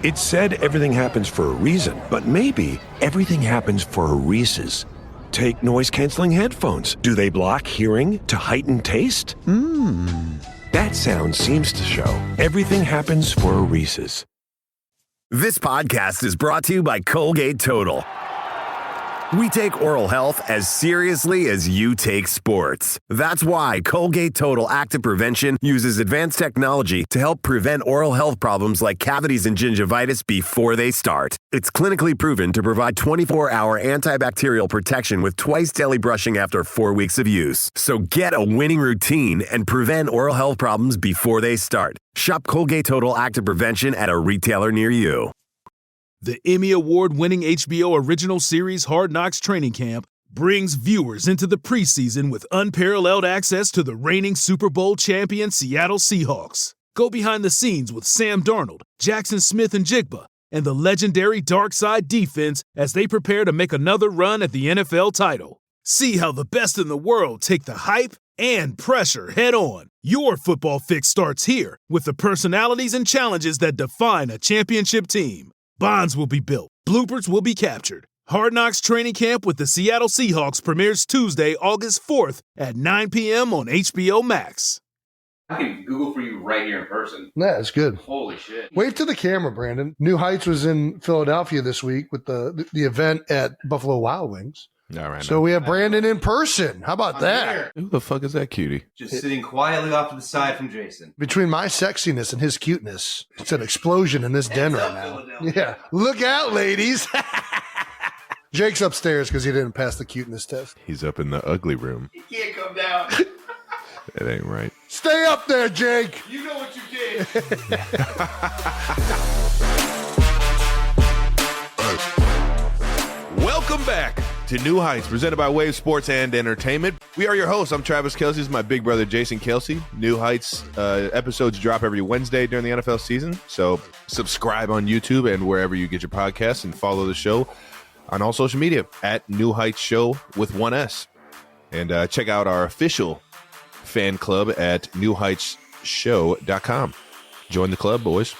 It said everything happens for a reason, but maybe everything happens for a Reese's. Take noise-canceling headphones. Do they block hearing to heighten taste? That sound seems to show everything happens for a Reese's. This podcast is brought to you by Colgate Total. We take oral health as seriously as you take sports. That's why Colgate Total Active Prevention uses advanced technology to help prevent oral health problems like cavities and gingivitis before they start. It's clinically proven to provide 24-hour antibacterial protection with twice daily brushing after 4 weeks of use. So get a winning routine and prevent oral health problems before they start. Shop Colgate Total Active Prevention at a retailer near you. The Emmy Award-winning HBO original series Hard Knocks Training Camp brings viewers into the preseason with unparalleled access to the reigning Super Bowl champion Seattle Seahawks. Go behind the scenes with Sam Darnold, Jackson Smith and Jigba, and the legendary Dark Side defense as they prepare to make another run at the NFL title. See how the best in the world take the hype and pressure head-on. Your football fix starts here with the personalities and challenges that define a championship team. Bonds will be built. Bloopers will be captured. Hard Knocks Training Camp with the Seattle Seahawks premieres Tuesday, August 4th at 9 p.m. on HBO Max. I can Google for you right here in person. Yeah, it's good. Holy shit. Wave to the camera, Brandon. New Heights was in Philadelphia this week with the event at Buffalo Wild Wings. All right. So we have Brandon in person. How about that? Here. Who the fuck is that cutie? Just sitting quietly off to the side from Jason. Between my sexiness and his cuteness, it's an explosion in this den right now. Yeah. Look out, ladies. Jake's upstairs because he didn't pass the cuteness test. He's up in the ugly room. He can't come down. It ain't right. Stay up there, Jake. You know what you did. Welcome back to New Heights, presented by Wave Sports and Entertainment. We are your hosts. I'm Travis Kelce. This is my big brother, Jason Kelce. New Heights episodes drop every Wednesday during the NFL season. So subscribe on YouTube and wherever you get your podcasts, and follow the show on all social media at New Heights Show with one S. And check out our official fan club at newheightsshow.com. Join the club, boys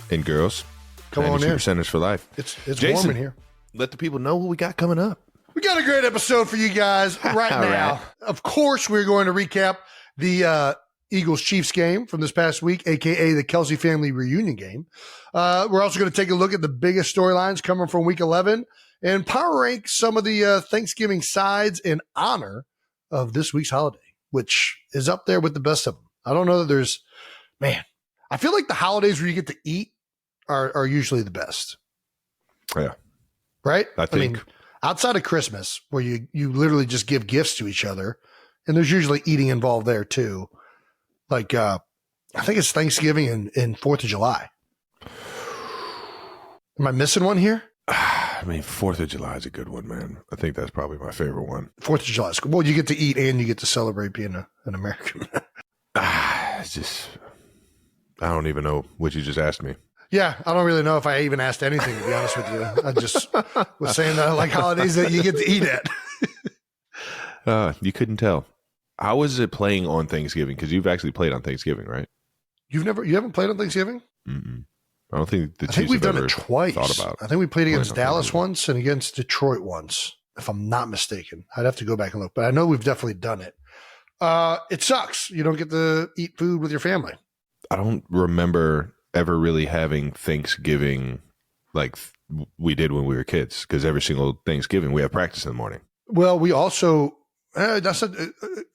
and girls. Come on in. Percentage for life. It's Jason, warm in here. Let the people know what we got coming up. We got a great episode for you guys right now. Right. Of course, we're going to recap the Eagles-Chiefs game from this past week, a.k.a. the Kelce Family Reunion Game. We're also going to take a look at the biggest storylines coming from Week 11 and power rank some of the Thanksgiving sides in honor of this week's holiday, which is up there with the best of them. I don't know that there's – man, I feel like the holidays where you get to eat are usually the best. Yeah. Right? I think outside of Christmas, where you literally just give gifts to each other, and there's usually eating involved there too. Like, I think it's Thanksgiving and 4th of July. Am I missing one here? I mean, 4th of July is a good one, man. I think that's probably my favorite one. 4th of July is good. Well, you get to eat and you get to celebrate being an American. It's just, I don't even know what you just asked me. Yeah, I don't really know if I even asked anything, to be honest with you. I just was saying that I like holidays that you get to eat at. You couldn't tell. How was it playing on Thanksgiving? Because you've actually played on Thanksgiving, right? You haven't played on Thanksgiving? Mm-mm. I don't think the I Chiefs think we've have done ever it twice. thought about. I think we played against playing on Dallas Thanksgiving. once and against Detroit once, if I'm not mistaken. I'd have to go back and look, but I know we've definitely done it. It sucks. You don't get to eat food with your family. I don't remember ever really having Thanksgiving like we did when we were kids, because every single Thanksgiving we have practice in the morning. Well, we also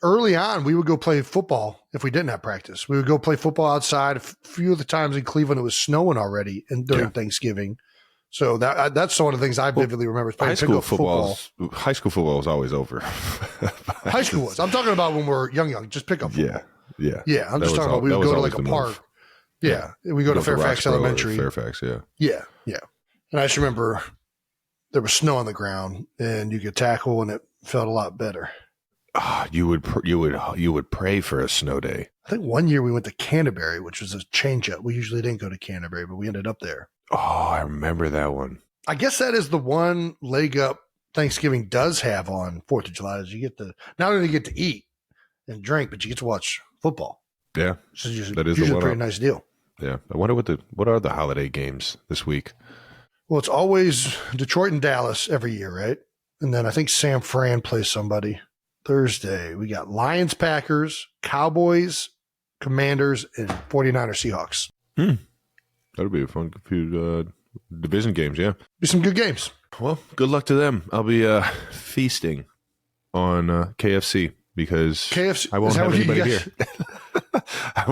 early on we would go play football if we didn't have practice. We would go play football outside. A few of the times in Cleveland it was snowing already and during Thanksgiving. So that's one of the things I vividly remember is playing High school football. High school football is always over. High school was. I'm talking about when we're young, just pick up football. Yeah. I'm just talking about we would go to like a park. Yeah. We go to Fairfax Elementary. Fairfax, yeah. Yeah. And I just remember there was snow on the ground and you could tackle and it felt a lot better. You would pray for a snow day. I think one year we went to Canterbury, which was a change up. We usually didn't go to Canterbury, but we ended up there. Oh, I remember that one. I guess that is the one leg up Thanksgiving does have on 4th of July is you get to not only get to eat and drink, but you get to watch football. Yeah. So that is usually the a pretty one nice deal. Yeah. I wonder what are the holiday games this week? Well, it's always Detroit and Dallas every year, right? And then I think San Fran plays somebody. Thursday, we got Lions, Packers, Cowboys, Commanders, and 49ers, Seahawks. That'll be a fun few division games, yeah. Be some good games. Well, good luck to them. I'll be feasting on KFC because KFC, I won't have anybody here.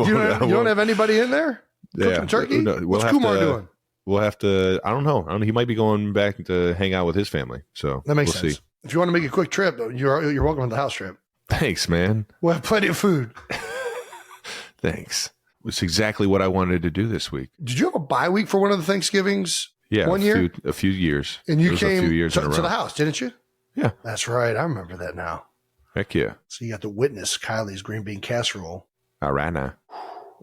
You don't have anybody in there cooking turkey? No, What's Kumar doing? We'll have to. I don't know. He might be going back to hang out with his family. So That makes we'll sense. see. If you want to make a quick trip, you're welcome to the house trip. Thanks, man. We'll have plenty of food. Thanks. It's exactly what I wanted to do this week. Did you have a bye week for one of the Thanksgivings? Yeah, one year? a few years. And you It was came a few years in a to row. the house, didn't you? Yeah. That's right. I remember that now. Heck yeah. So you got to witness Kylie's green bean casserole. All right now.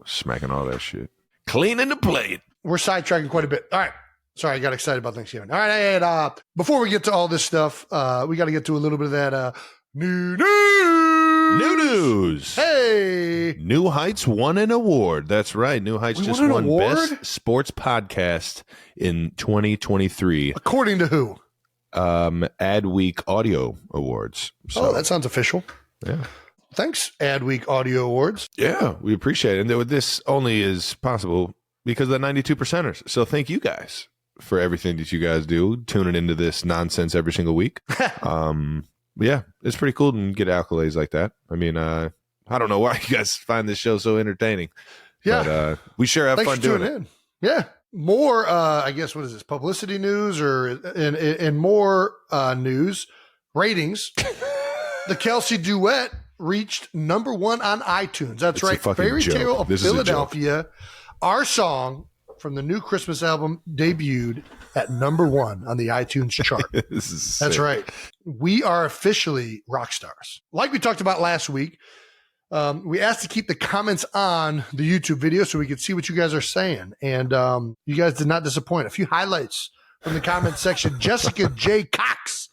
Smacking all that shit. Cleaning the plate. We're sidetracking quite a bit. All right. Sorry, I got excited about Thanksgiving. All right. And, before we get to all this stuff, we got to get to a little bit of that new news. New news. Hey. New Heights won an award. That's right. New Heights We just won an won award? Best Sports Podcast in 2023. According to who? Adweek Audio Awards. So, That sounds official. yeah. Thanks, Adweek Audio Awards. Yeah, we appreciate it. And this only is possible because of the 92 percenters. So thank you guys for everything that you guys do, tuning into this nonsense every single week. Yeah, it's pretty cool to get accolades like that. I mean, I don't know why you guys find this show so entertaining. Yeah. But we sure have Thanks fun for doing tuning it. in. Yeah. More, I guess, what is this? Publicity news and more news. Ratings. The Kelce duet reached number 1 on iTunes. That's It's a right. fucking Fairytale joke. of This is a joke. Philadelphia. Our song from the new Christmas album debuted at number 1 on the iTunes chart. This is That's sick. right. We are officially rock stars. Like we talked about last week, we asked to keep the comments on the YouTube video so we could see what you guys are saying. And you guys did not disappoint. A few highlights from the comment section. Jessica J. Cox,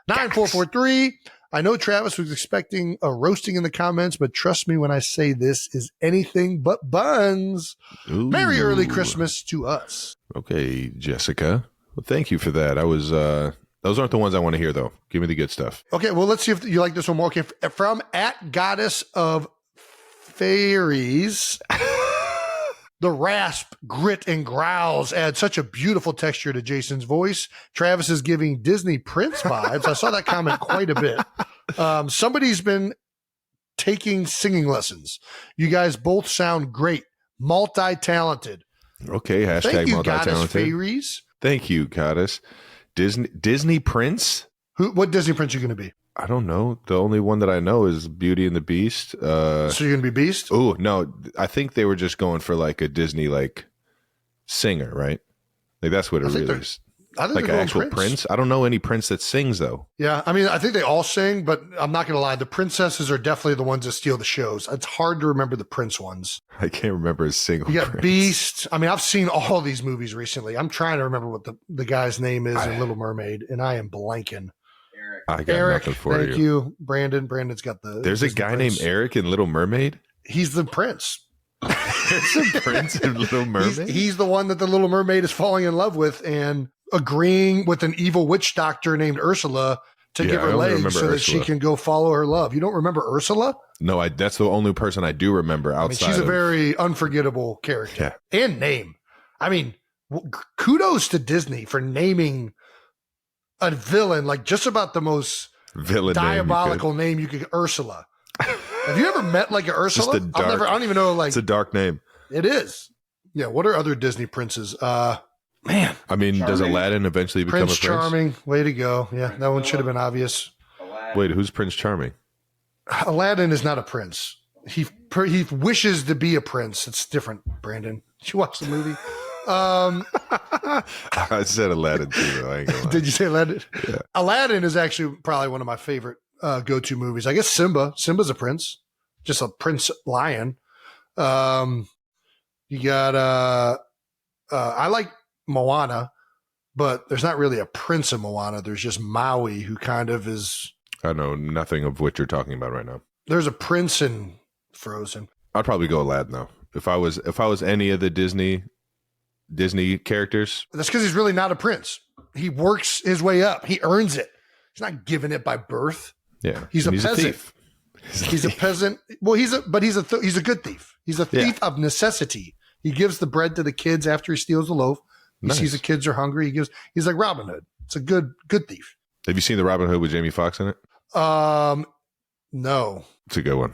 9443. I know Travis was expecting a roasting in the comments, but trust me when I say this is anything but buns. Ooh. Merry early Christmas to us. Okay, Jessica. Well, thank you for that. I was those aren't the ones I want to hear though. Give me the good stuff. Okay, well, let's see if you like this one more. Okay, from at Goddess of Fairies, the rasp, grit, and growls add such a beautiful texture to Jason's voice. Travis is giving Disney Prince vibes. I saw that comment quite a bit. Somebody's been taking singing lessons. You guys both sound great, multi-talented. Okay, hashtag Thank you, Goddess multi-talented. Fairies. Thank you, Goddess. Disney Prince? What Disney Prince are you going to be? I don't know. The only one that I know is Beauty and the Beast. So you're going to be Beast? Oh, no. I think they were just going for like a Disney like singer, right? Like that's what it really is. I think Like they're an going actual prince. I don't know any prince that sings though. Yeah, I mean, I think they all sing, but I'm not going to lie. The princesses are definitely the ones that steal the shows. It's hard to remember the prince ones. I can't remember a single You got prince. Beast. I mean, I've seen all these movies recently. I'm trying to remember what the guy's name is in Little Mermaid, and I am blanking. I got Eric, nothing for thank you. Brandon. Brandon's got the. There's a Disney guy prince. named Eric in Little Mermaid. He's the prince. There's a prince in Little Mermaid. He's the one that the Little Mermaid is falling in love with and agreeing with an evil witch doctor named Ursula to Yeah, give I her only legs remember so that she Ursula. can go follow her love. You don't remember Ursula? No, that's the only person I do remember I mean, outside. she's a of, very unforgettable character and name. I mean, kudos to Disney for naming a villain like just about the most villain diabolical name you could. Ursula. Have you ever met like an Ursula? Just a dark- I don't even know. Like It's a dark name. it is. Yeah. What are other Disney princes? Man, I mean, does Charming. Aladdin eventually become Prince a prince? Charming. Way to go. Yeah, that one should have been obvious. Wait, who's Prince Charming? Aladdin is not a prince. He wishes to be a prince. It's different, Brandon. Did you watch the movie? I said Aladdin too, though. I ain't gonna lie. Did you say Aladdin? Yeah. Aladdin is actually probably one of my favorite go-to movies. I guess Simba. Simba's a prince, just a prince lion. You got I like Moana, but there's not really a prince in Moana. There's just Maui, who kind of is. I know nothing of what you're talking about right now. There's a prince in Frozen. I'd probably go Aladdin though. If I was any of the Disney characters, That's because he's really not a prince. He works his way up. He earns it. He's not given it by birth. yeah, He's a and peasant. thief. He's a peasant. Well, he's a good thief. He's a thief of necessity. He gives the bread to the kids after he steals the loaf. He sees the kids are hungry. He's like Robin Hood. It's a good thief. Have you seen the Robin Hood with Jamie Foxx in it? No. It's a good one.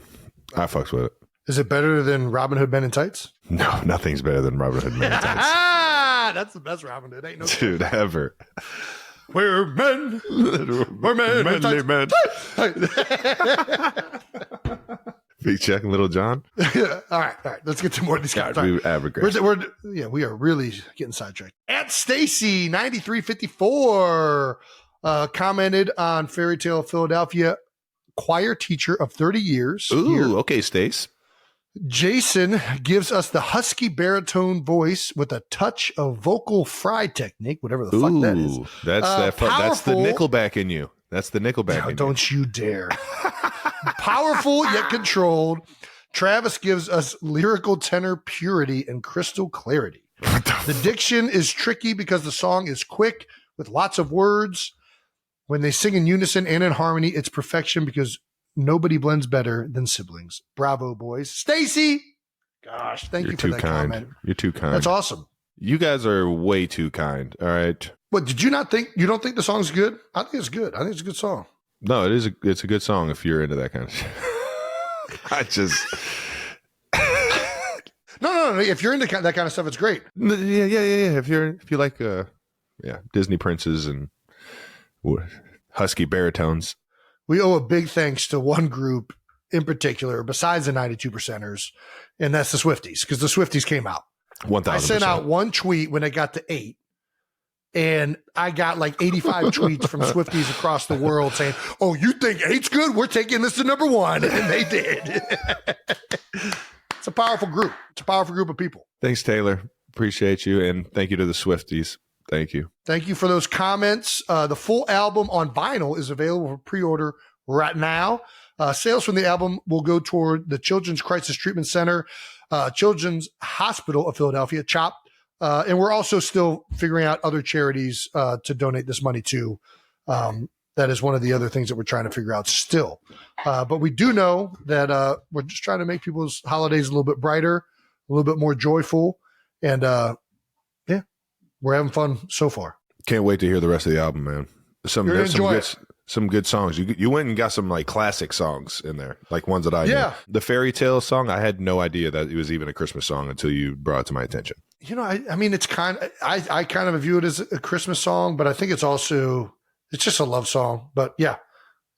I fucks with it. Is it better than Robin Hood Men in Tights? No, nothing's better than Robin Hood Men in Tights. That's the best Robin Hood. Ain't no Dude, ever. We're men. We're men. Manly men. Big Chuck and Little John. All right. Let's get to more of these guys. God, We are really getting sidetracked. At Stacy 9354 commented on Fairytale of Philadelphia, choir teacher of 30 years. Ooh, okay, Stace. Jason gives us the husky baritone voice with a touch of vocal fry technique, whatever the fuck that is. That's the Nickelback in you. That's the Nickelback in you. Don't you dare. Powerful yet controlled. Travis gives us lyrical tenor purity and crystal clarity. The diction is tricky because the song is quick with lots of words. When they sing in unison and in harmony, it's perfection because nobody blends better than siblings. Bravo, boys. Stacy! Gosh, thank you for that comment. You're too kind. That's awesome. You guys are way too kind. All right. What, did you not think, you don't think the song's good? I think it's good. I think it's a good song. No, it's a good song if you're into that kind of shit. I just No. If you're into that kind of stuff, it's great. yeah. If you like Disney princes and husky baritones. We owe a big thanks to one group in particular, besides the 92%ers, and that's the Swifties, because the Swifties came out. 1,000%. I sent out one tweet when it got to 8, and I got like 85 tweets from Swifties across the world saying, "Oh, you think 8's good? We're taking this to number 1," and they did. It's a powerful group. It's a powerful group of people. Thanks, Taylor. Appreciate you, and thank you to the Swifties. Thank you. Thank you for those comments. The full album on vinyl is available for pre-order right now. Sales from the album will go toward the Children's Crisis Treatment Center, Children's Hospital of Philadelphia, CHOP. And we're also still figuring out other charities to donate this money to. That is one of the other things that we're trying to figure out still. But we do know that we're just trying to make people's holidays a little bit brighter, a little bit more joyful. And we're having fun so far. Can't wait to hear the rest of the album, man. Some good songs. You went and got some like classic songs in there, like ones that I knew. The Fairytale song, I had no idea that it was even a Christmas song until you brought it to my attention. You know, I mean, it's I kind of view it as a Christmas song, but I think it's just a love song. But yeah,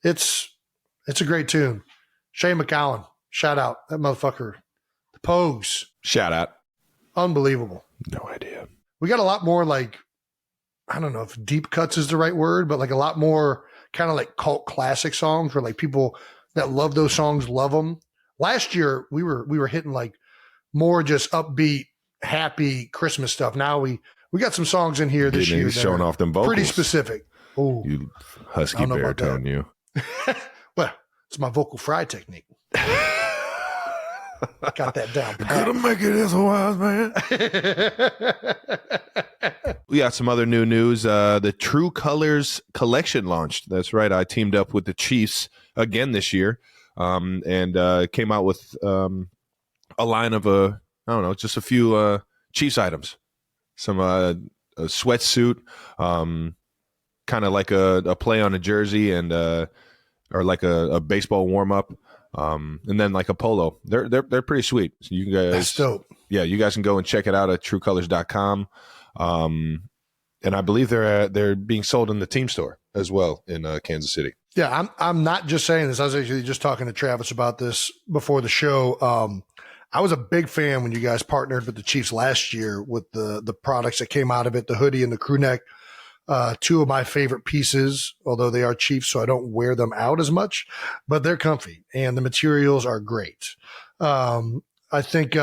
it's a great tune. Shane McGowan, shout out that motherfucker. The Pogues, shout out, unbelievable. No idea. We got a lot more like, I don't know if deep cuts is the right word, but like a lot more kind of like cult classic songs where like people that love those songs love them. Last year we were hitting like more just upbeat, happy Christmas stuff. Now we got some songs in here this year showing off them vocals. Pretty specific. Oh, you husky baritone, you. Well, it's my vocal fry technique. Got that down. Gonna make it as a wise man. We got some other new news. The Tru Kolors collection launched. That's right. I teamed up with the Chiefs again this year, and came out with a line of just a few Chiefs items. Some a sweatsuit, kind of like a play on a jersey, and or like a baseball warm up. And then like a polo. They're pretty sweet. So you guys, that's dope. Yeah, you guys can go and check it out at trukolors.com. And I believe they're being sold in the team store as well in Kansas City. Yeah, I'm not just saying this. I was actually just talking to Travis about this before the show. I was a big fan when you guys partnered with the Chiefs last year with the products that came out of it, the hoodie and the crew neck. Two of my favorite pieces, although they are Chiefs, so I don't wear them out as much, but they're comfy and the materials are great. I think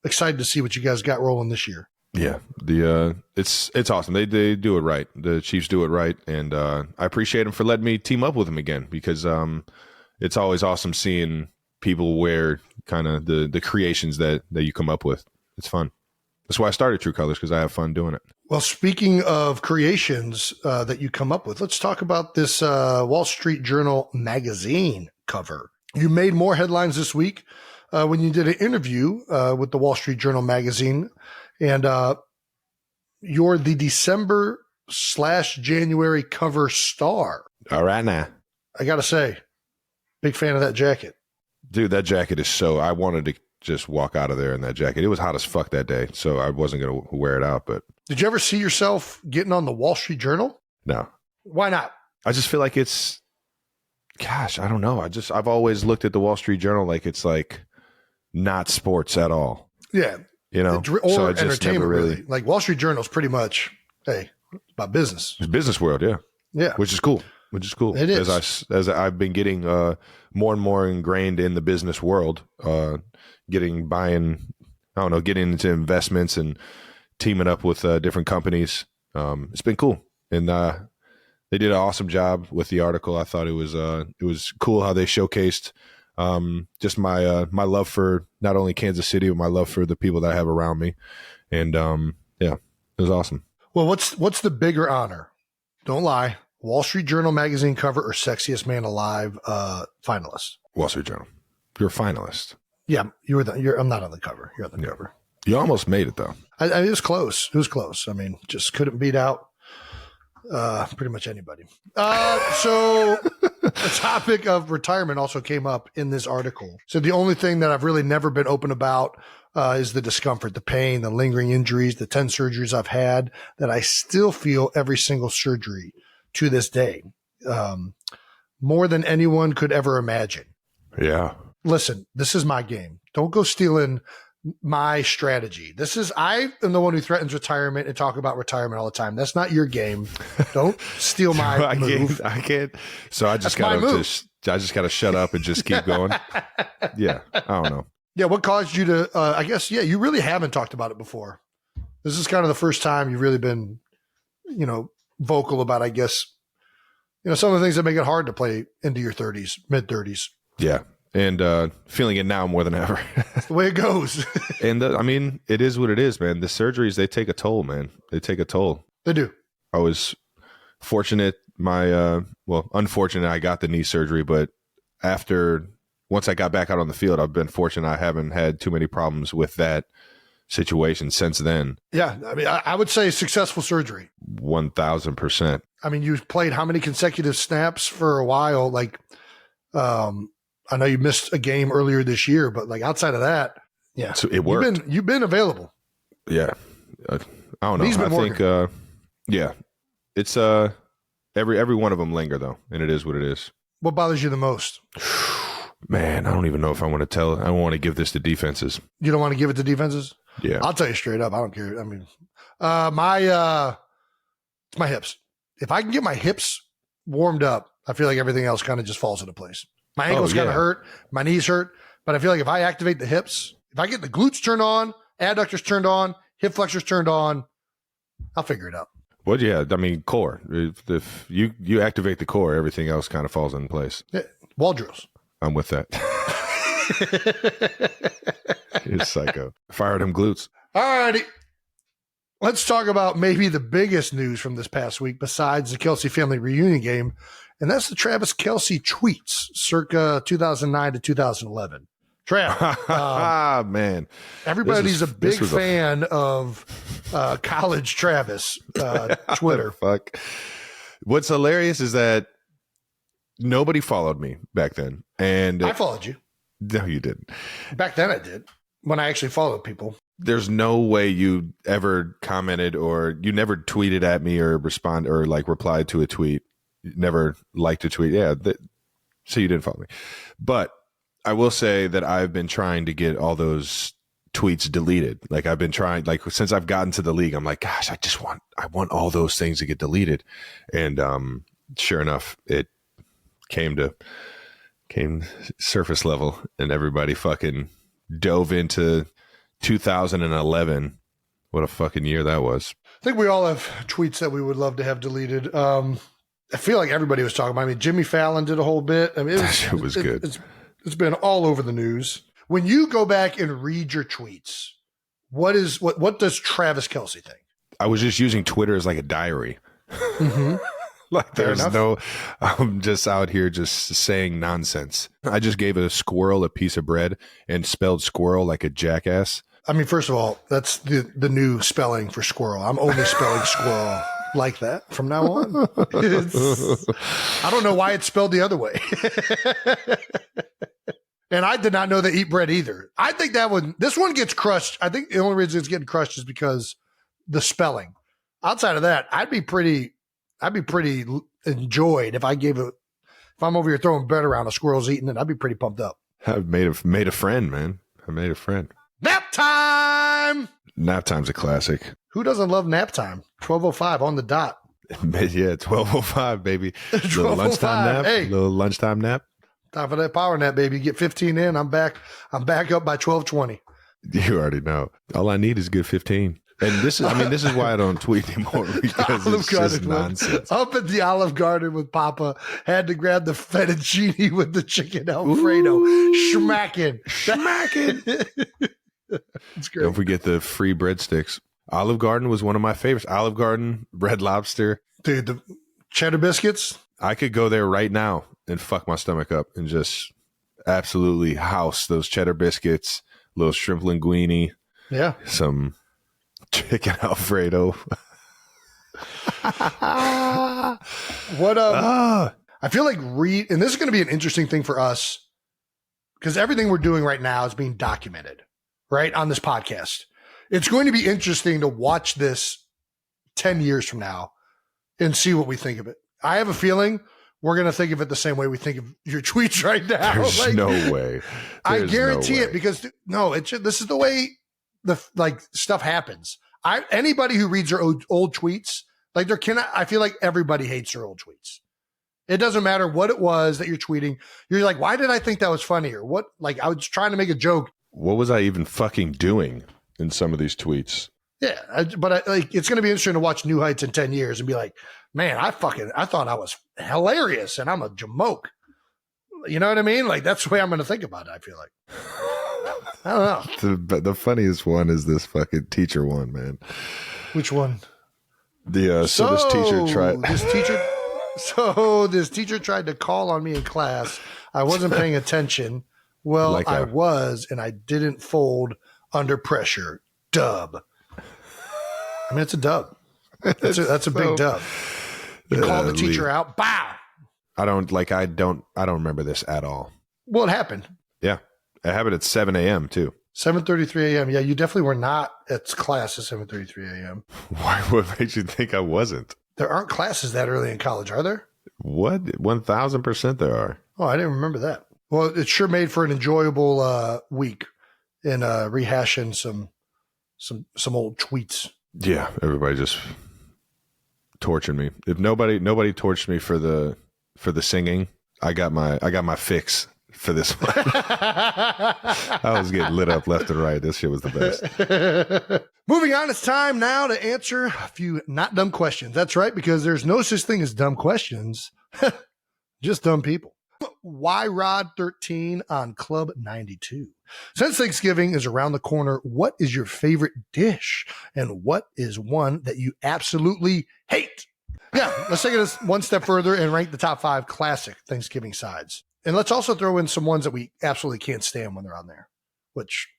excited to see what you guys got rolling this year. Yeah, it's awesome. They do it right. The Chiefs do it right, and I appreciate them for letting me team up with them again because it's always awesome seeing people wear kind of the creations that you come up with. It's fun. That's why I started Tru Kolors, because I have fun doing it. Well, speaking of creations that you come up with, let's talk about this Wall Street Journal magazine cover. You made more headlines this week when you did an interview with the Wall Street Journal magazine, and you're the December/January cover star. All right now. I got to say, big fan of that jacket. Dude, that jacket is I wanted to just walk out of there in that jacket. It was hot as fuck that day, so I wasn't going to wear it out. But did you ever see yourself getting on the Wall Street Journal? No. Why not? I just feel like gosh, I don't know. I've always looked at the Wall Street Journal like it's like not sports at all. Yeah. You know, or so I just entertainment, never really. Like Wall Street Journal is pretty much, hey, it's about business. It's business world, yeah. Yeah. Which is cool. It is. As I've been getting more and more ingrained in the business world, getting into investments and teaming up with different companies. It's been cool. And they did an awesome job with the article. I thought it was cool how they showcased just my love for not only Kansas City, but my love for the people that I have around me. And yeah, it was awesome. Well, what's the bigger honor? Don't lie. Wall Street Journal magazine cover or Sexiest Man Alive finalist? Wall Street Journal. You're a finalist. Yeah, I'm not on the cover. You're on the cover. You almost made it though. It was close. It was close. I mean, just couldn't beat out pretty much anybody. So the topic of retirement also came up in this article. So the only thing that I've really never been open about is the discomfort, the pain, the lingering injuries, the 10 surgeries I've had that I still feel every single surgery to this day, more than anyone could ever imagine. Yeah. Listen, this is my game. Don't go stealing my strategy. I am the one who threatens retirement and talk about retirement all the time. That's not your game. Don't steal my move. I can't. So I just gotta shut up and just keep going. Yeah. I don't know. Yeah. What caused you to, I guess, you really haven't talked about it before. This is kind of the first time you've really been, vocal about, I guess, some of the things that make it hard to play into your 30s, mid 30s. Yeah. And feeling it now more than ever. That's the way it goes. And I mean, it is what it is, man. The surgeries, they take a toll, man. They take a toll. They do. I was fortunate. Unfortunate I got the knee surgery, but once I got back out on the field, I've been fortunate. I haven't had too many problems with that situation since then. Yeah. I mean, I would say successful surgery. 1,000%. I mean, you've played how many consecutive snaps for a while? Like, I know you missed a game earlier this year, but like outside of that, yeah, so it worked. You've been available. Yeah. I don't know. I think, yeah, it's, every one of them linger though. And it is what it is. What bothers you the most? Man, I don't even know if I want to tell. I want to give this to defenses. You don't want to give it to defenses? Yeah. I'll tell you straight up. I don't care. I mean, it's my hips. If I can get my hips warmed up, I feel like everything else kind of just falls into place. My ankles kind of hurt. My knees hurt. But I feel like if I activate the hips, if I get the glutes turned on, adductors turned on, hip flexors turned on, I'll figure it out. Well, yeah. I mean, core. If you activate the core, everything else kind of falls into place. Yeah. Wall drills. I'm with that. You're psycho. Fire them glutes. All righty. Let's talk about maybe the biggest news from this past week besides the Kelce Family Reunion Game, and that's the Travis Kelce tweets circa 2009 to 2011. Trav, man, everybody's a big fan of college Travis Twitter. Fuck. What's hilarious is that nobody followed me back then, and I followed you. No, you didn't. Back then, I did. When I actually followed people. There's no way you ever commented or you never tweeted at me or respond or like replied to a tweet. You never liked a tweet. Yeah. So you didn't follow me. But I will say that I've been trying to get all those tweets deleted. Like I've been trying, like since I've gotten to the league, I'm like, gosh, I want all those things to get deleted. And sure enough, it came surface level and everybody fucking dove into 2011. What a fucking year that was. I think we all have tweets that we would love to have deleted. I feel like everybody was talking about it. I mean, Jimmy Fallon did a whole bit. I mean, it was good. It's been all over the news. When you go back and read your tweets, what does Travis Kelce think? I was just using Twitter as like a diary. Mm-hmm. Like Fair enough. I'm just out here just saying nonsense. I just gave a squirrel a piece of bread and spelled squirrel like a jackass. I mean, first of all, that's the new spelling for squirrel. I'm only spelling squirrel like that from now on. I don't know why it's spelled the other way. And I did not know they eat bread either. I think this one gets crushed. I think the only reason it's getting crushed is because the spelling. Outside of that, I'd be pretty enjoyed if I'm over here throwing bread around, a squirrel's eating it. I'd be pretty pumped up. I've made a friend, man. I made a friend. Nap time. Nap time's a classic. Who doesn't love nap time? 12:05 on the dot. Yeah, 12:05, baby. Little 12:05. lunchtime nap. Hey. Little lunchtime nap. Time for that power nap, baby. Get 15 in. I'm back up by 12:20. You already know. All I need is good 15. And this is why I don't tweet anymore, because it's just nonsense. Up at the Olive Garden with Papa, had to grab the fettuccine with the chicken Alfredo. Schmacking. It's great. Don't forget the free breadsticks. Olive Garden was one of my favorites. Olive Garden, Red Lobster. Dude, the cheddar biscuits. I could go there right now and fuck my stomach up and just absolutely house those cheddar biscuits, little shrimp linguine, Yeah. some chicken Alfredo. What I feel like and this is going to be an interesting thing for us because everything we're doing right now is being documented, right, on this podcast. It's going to be interesting to watch this 10 years from now and see what we think of it. I have a feeling we're going to think of it the same way we think of your tweets right now. There's no way. I guarantee it because this is the way stuff happens. Anybody who reads their old tweets, I feel like everybody hates their old tweets. It doesn't matter what it was that you're tweeting. You're like, why did I think that was funny? Or what? Like, I was trying to make a joke. What was I even fucking doing in some of these tweets? Yeah. It's going to be interesting to watch New Heights in 10 years and be like, man, I thought I was hilarious and I'm a jamoke. You know what I mean? Like, that's the way I'm going to think about it, I feel like. I don't know. The funniest one is this fucking teacher one, man. Which one? This teacher tried to call on me in class. I wasn't paying attention. Well, I was, and I didn't fold under pressure. Dub. I mean, it's a dub. That's a big dub. You call the teacher out. Bow. I don't remember this at all. Well, it happened. Yeah. It happened at 7 a.m. too. 7:33 a.m. Yeah, you definitely were not at class at 7:33 a.m. Why? What makes you think I wasn't? There aren't classes that early in college, are there? What? 1,000% there are. Oh, I didn't remember that. Well, it sure made for an enjoyable week in rehashing some old tweets. Yeah, everybody just tortured me. If nobody tortured me for the singing, I got my fix for this one. I was getting lit up left and right. This shit was the best. Moving on, it's time now to answer a few not dumb questions. That's right, because there's no such thing as dumb questions, just dumb people. Why Rod 13 on Club 92? Since Thanksgiving is around the corner, what is your favorite dish? And what is one that you absolutely hate? Yeah, let's take it one step further and rank the top 5 classic Thanksgiving sides. And let's also throw in some ones that we absolutely can't stand when they're on there, which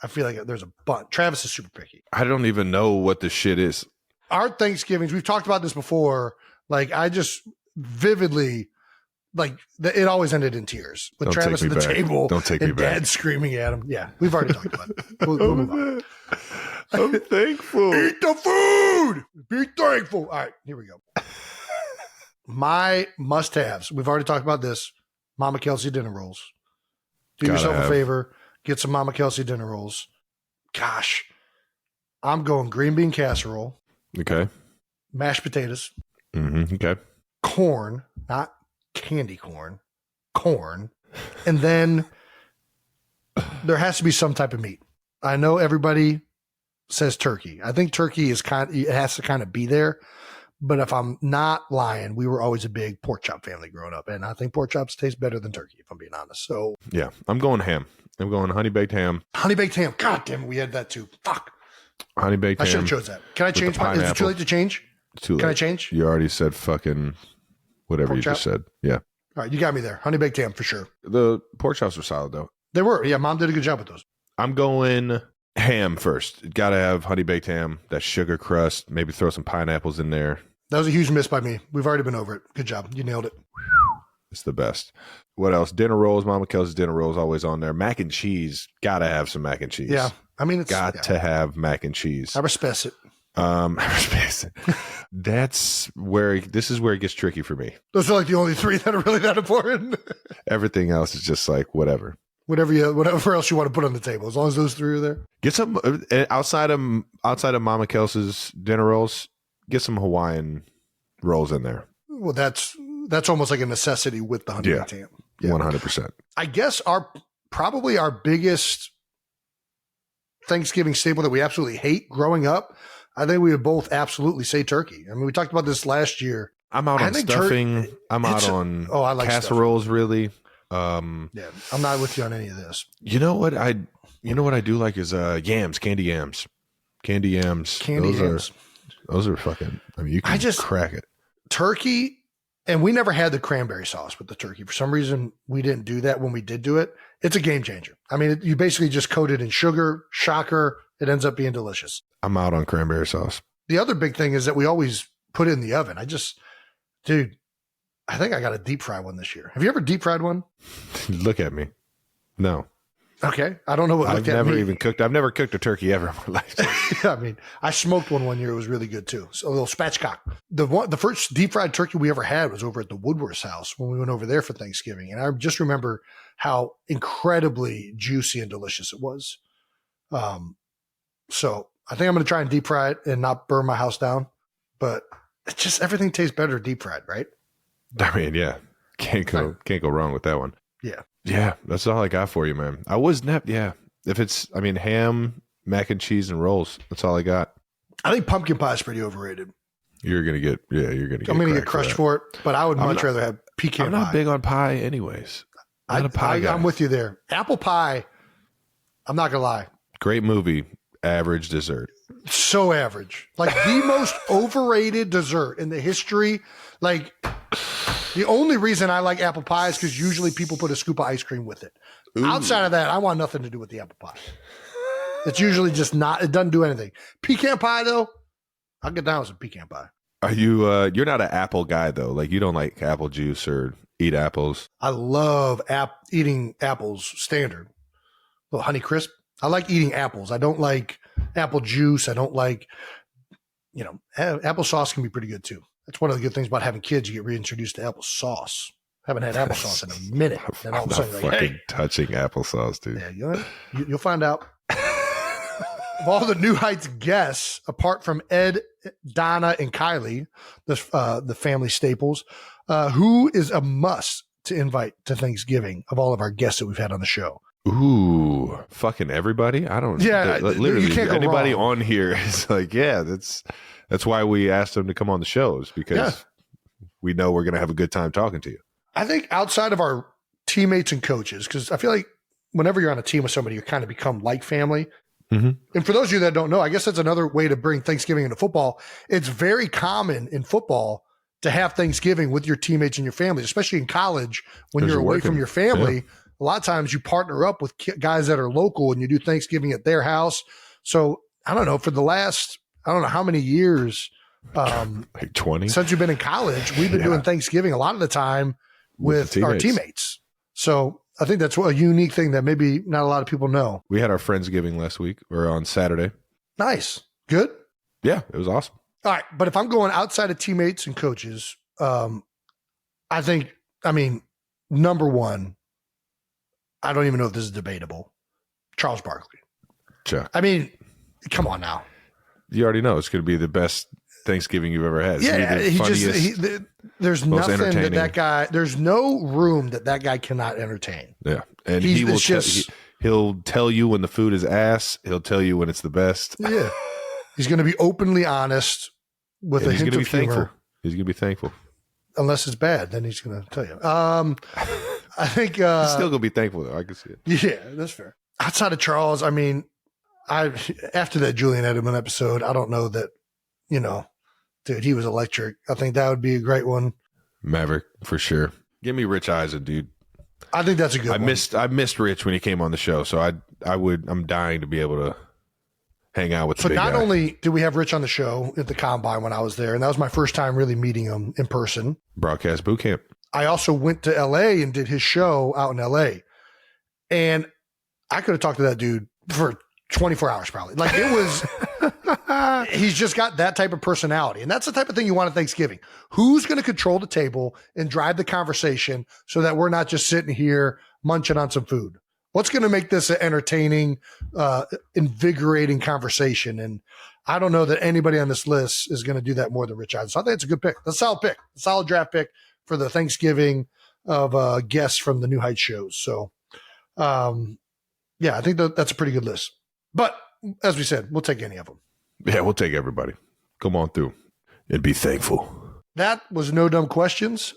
I feel like there's a bunch. Travis is super picky. I don't even know what the shit is. Our Thanksgivings, we've talked about this before. Like, I just vividly, it always ended in tears with Travis at the table. Don't take me and back. Dad screaming at him. Yeah, we've already talked about it. We'll move on. I'm thankful. Eat the food. Be thankful. All right, here we go. My must-haves. We've already talked about this. Mama Kelce dinner rolls. Do yourself a favor. Get some Mama Kelce dinner rolls. Gosh, I'm going green bean casserole. Okay. Mashed potatoes. Mm-hmm. Okay. Corn, not candy corn. Corn. And then there has to be some type of meat. I know everybody says turkey. I think turkey it has to kind of be there. But if I'm not lying, we were always a big pork chop family growing up. And I think pork chops taste better than turkey, if I'm being honest. So yeah, I'm going ham. I'm going honey baked ham. Honey baked ham. God damn it, we had that too. Fuck. Honey baked I ham. should have chose that. Can I change my? Is it too late to change? Too late. Can I change? You already said fucking whatever Pork you just said. Yeah. All right, you got me there. Honey baked ham for sure. The pork chops were solid though. They were. Yeah, Mom did a good job with those. I'm going ham first. Got to have honey baked ham, that sugar crust, maybe throw some pineapples in there. That was a huge miss by me. We've already been over it. Good job. You nailed it. It's the best. What else? Dinner rolls. Mama Kelce's dinner rolls always on there. Mac and cheese. Got to have some mac and cheese. Yeah. I mean, it's got to have mac and cheese. I respect it. I respect it. This is where it gets tricky for me. Those are like the only three that are really that important. Everything else is just like whatever. Whatever else you want to put on the table, as long as those three are there. Get some outside of Mama Kelce's dinner rolls. Get some Hawaiian rolls in there. Well, that's almost like a necessity with the honey baked ham. 100%. I guess probably our biggest Thanksgiving staple that we absolutely hate growing up, I think we would both absolutely say turkey. I mean, we talked about this last year. I'm out on stuffing. I'm out on I like casseroles. Stuffing. Really. Yeah, I'm not with you on any of this. You know what I do like is yams, candy yams. Those are fucking. I mean, you can just crack it. Turkey, and we never had the cranberry sauce with the turkey. For some reason, we didn't do that when we did do it. It's a game changer. I mean, you basically just coat it in sugar. Shocker. It ends up being delicious. I'm out on cranberry sauce. The other big thing is that we always put it in the oven. I think I got a deep fry one this year. Have you ever deep fried one? Look at me. No. Okay. I don't know what I've never cooked a turkey ever in my life. I mean, I smoked one year. It was really good too. So a little spatchcock. The first deep fried turkey we ever had was over at the Woodward's house when we went over there for Thanksgiving. And I just remember how incredibly juicy and delicious it was. So I think I'm going to try and deep fry it and not burn my house down, but it's just, everything tastes better deep fried, right? I mean, yeah, can't go wrong with that one. Yeah. Yeah. That's all I got for you, man. If it's, ham, mac and cheese and rolls, that's all I got. I think pumpkin pie is pretty overrated. I'm going to get crushed for it, but I would much rather have pecan pie. I'm not big on pie anyways. I'm not a pie guy. I'm with you there. Apple pie, I'm not going to lie. Great movie, average dessert. So average. Like the most overrated dessert in the history. Like the only reason I like apple pie is because usually people put a scoop of ice cream with it. Ooh. Outside of that, I want nothing to do with the apple pie. It's usually just it doesn't do anything. Pecan pie though, I'll get down with some pecan pie. Are you, you're not an apple guy though? Like you don't like apple juice or eat apples? I love eating apples standard. A little Honey Crisp. I like eating apples. I don't like apple juice. I don't like, applesauce can be pretty good too. That's one of the good things about having kids. You get reintroduced to applesauce. Haven't had applesauce in a minute. And all of a sudden, you're like, hey, touching applesauce, dude. Yeah, you'll find out. Of all the New Heights guests, apart from Ed, Donna, and Kylie, the family staples, who is a must to invite to Thanksgiving of all of our guests that we've had on the show? Ooh, fucking everybody. I don't. Yeah, literally you can't go anybody wrong. on here is like, yeah, that's why we asked them to come on the shows because we know we're gonna have a good time talking to you. I think outside of our teammates and coaches, because I feel like whenever you're on a team with somebody, you kind of become like family. Mm-hmm. And for those of you that don't know, I guess that's another way to bring Thanksgiving into football. It's very common in football to have Thanksgiving with your teammates and your family, especially in college when you're away from your family. Yeah. A lot of times you partner up with guys that are local and you do Thanksgiving at their house. So I don't know, for the last, I don't know how many years, like 20 since you've been in college, we've been doing Thanksgiving a lot of the time with our teammates. So I think that's a unique thing that maybe not a lot of people know. We had our Friendsgiving last week or on Saturday. Nice. Good. Yeah, it was awesome. All right. But if I'm going outside of teammates and coaches, number one, I don't even know if this is debatable. Charles Barkley. Sure. I mean, come on now. You already know it's going to be the best Thanksgiving you've ever had. Yeah, there's nothing that guy. There's no room that guy cannot entertain. Yeah, and he'll tell you when the food is ass. He'll tell you when it's the best. Yeah, he's going to be openly honest with a hint of humor. He's going to be thankful. Unless it's bad, then he's going to tell you. I think Still gonna be thankful though. I can see it. Yeah, that's fair. Outside of Charles, I mean, after that Julian Edelman episode, I don't know that, dude, he was electric. I think that would be a great one. Maverick for sure. Give me Rich Eisen, dude. I think that's a good one. I missed Rich when he came on the show, so I'm dying to be able to hang out with the So big not guy. only did we have Rich on the show at the Combine when I was there, and that was my first time really meeting him in person. Broadcast boot camp. I also went to LA and did his show out in LA. And I could have talked to that dude for 24 hours probably. Like it was, he's just got that type of personality. And that's the type of thing you want at Thanksgiving. Who's going to control the table and drive the conversation so that we're not just sitting here munching on some food? What's going to make this an entertaining, invigorating conversation? And I don't know that anybody on this list is going to do that more than Rich Eisen. So I think it's a good pick. A solid pick, a solid draft pick for the Thanksgiving of guests from the New Heights shows. So, yeah, I think that's a pretty good list. But as we said, we'll take any of them. Yeah, we'll take everybody. Come on through and be thankful. That was No Dumb Questions.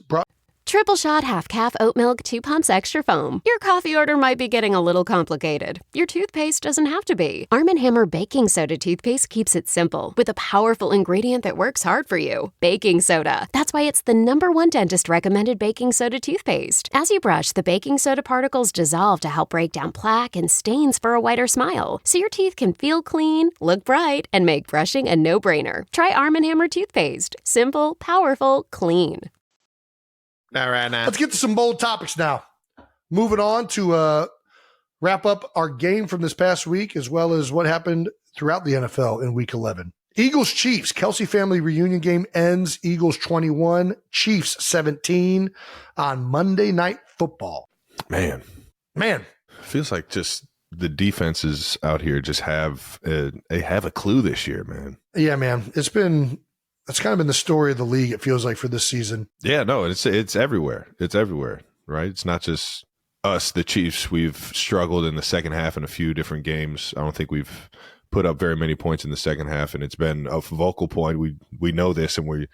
Triple shot half calf oat milk 2 pumps extra foam. Your coffee order might be getting a little complicated. Your toothpaste doesn't have to be. Arm & Hammer baking soda toothpaste keeps it simple with a powerful ingredient that works hard for you. Baking soda. That's why it's the #1 dentist recommended baking soda toothpaste. As you brush, the baking soda particles dissolve to help break down plaque and stains for a whiter smile. So your teeth can feel clean, look bright, and make brushing a no-brainer. Try Arm & Hammer toothpaste. Simple, powerful, clean. All right, now. Let's get to some bold topics now. Moving on to wrap up our game from this past week, as well as what happened throughout the NFL in Week 11. Eagles Chiefs Kelce Family Reunion Game ends. Eagles 21, Chiefs 17 on Monday Night Football. Man, feels like just the defenses out here just have a clue this year, man. Yeah, man, it's kind of been the story of the league, it feels like, for this season. Yeah, no, it's everywhere. It's everywhere, right? It's not just us, the Chiefs. We've struggled in the second half in a few different games. I don't think we've put up very many points in the second half, and it's been a focal point. We know this, and we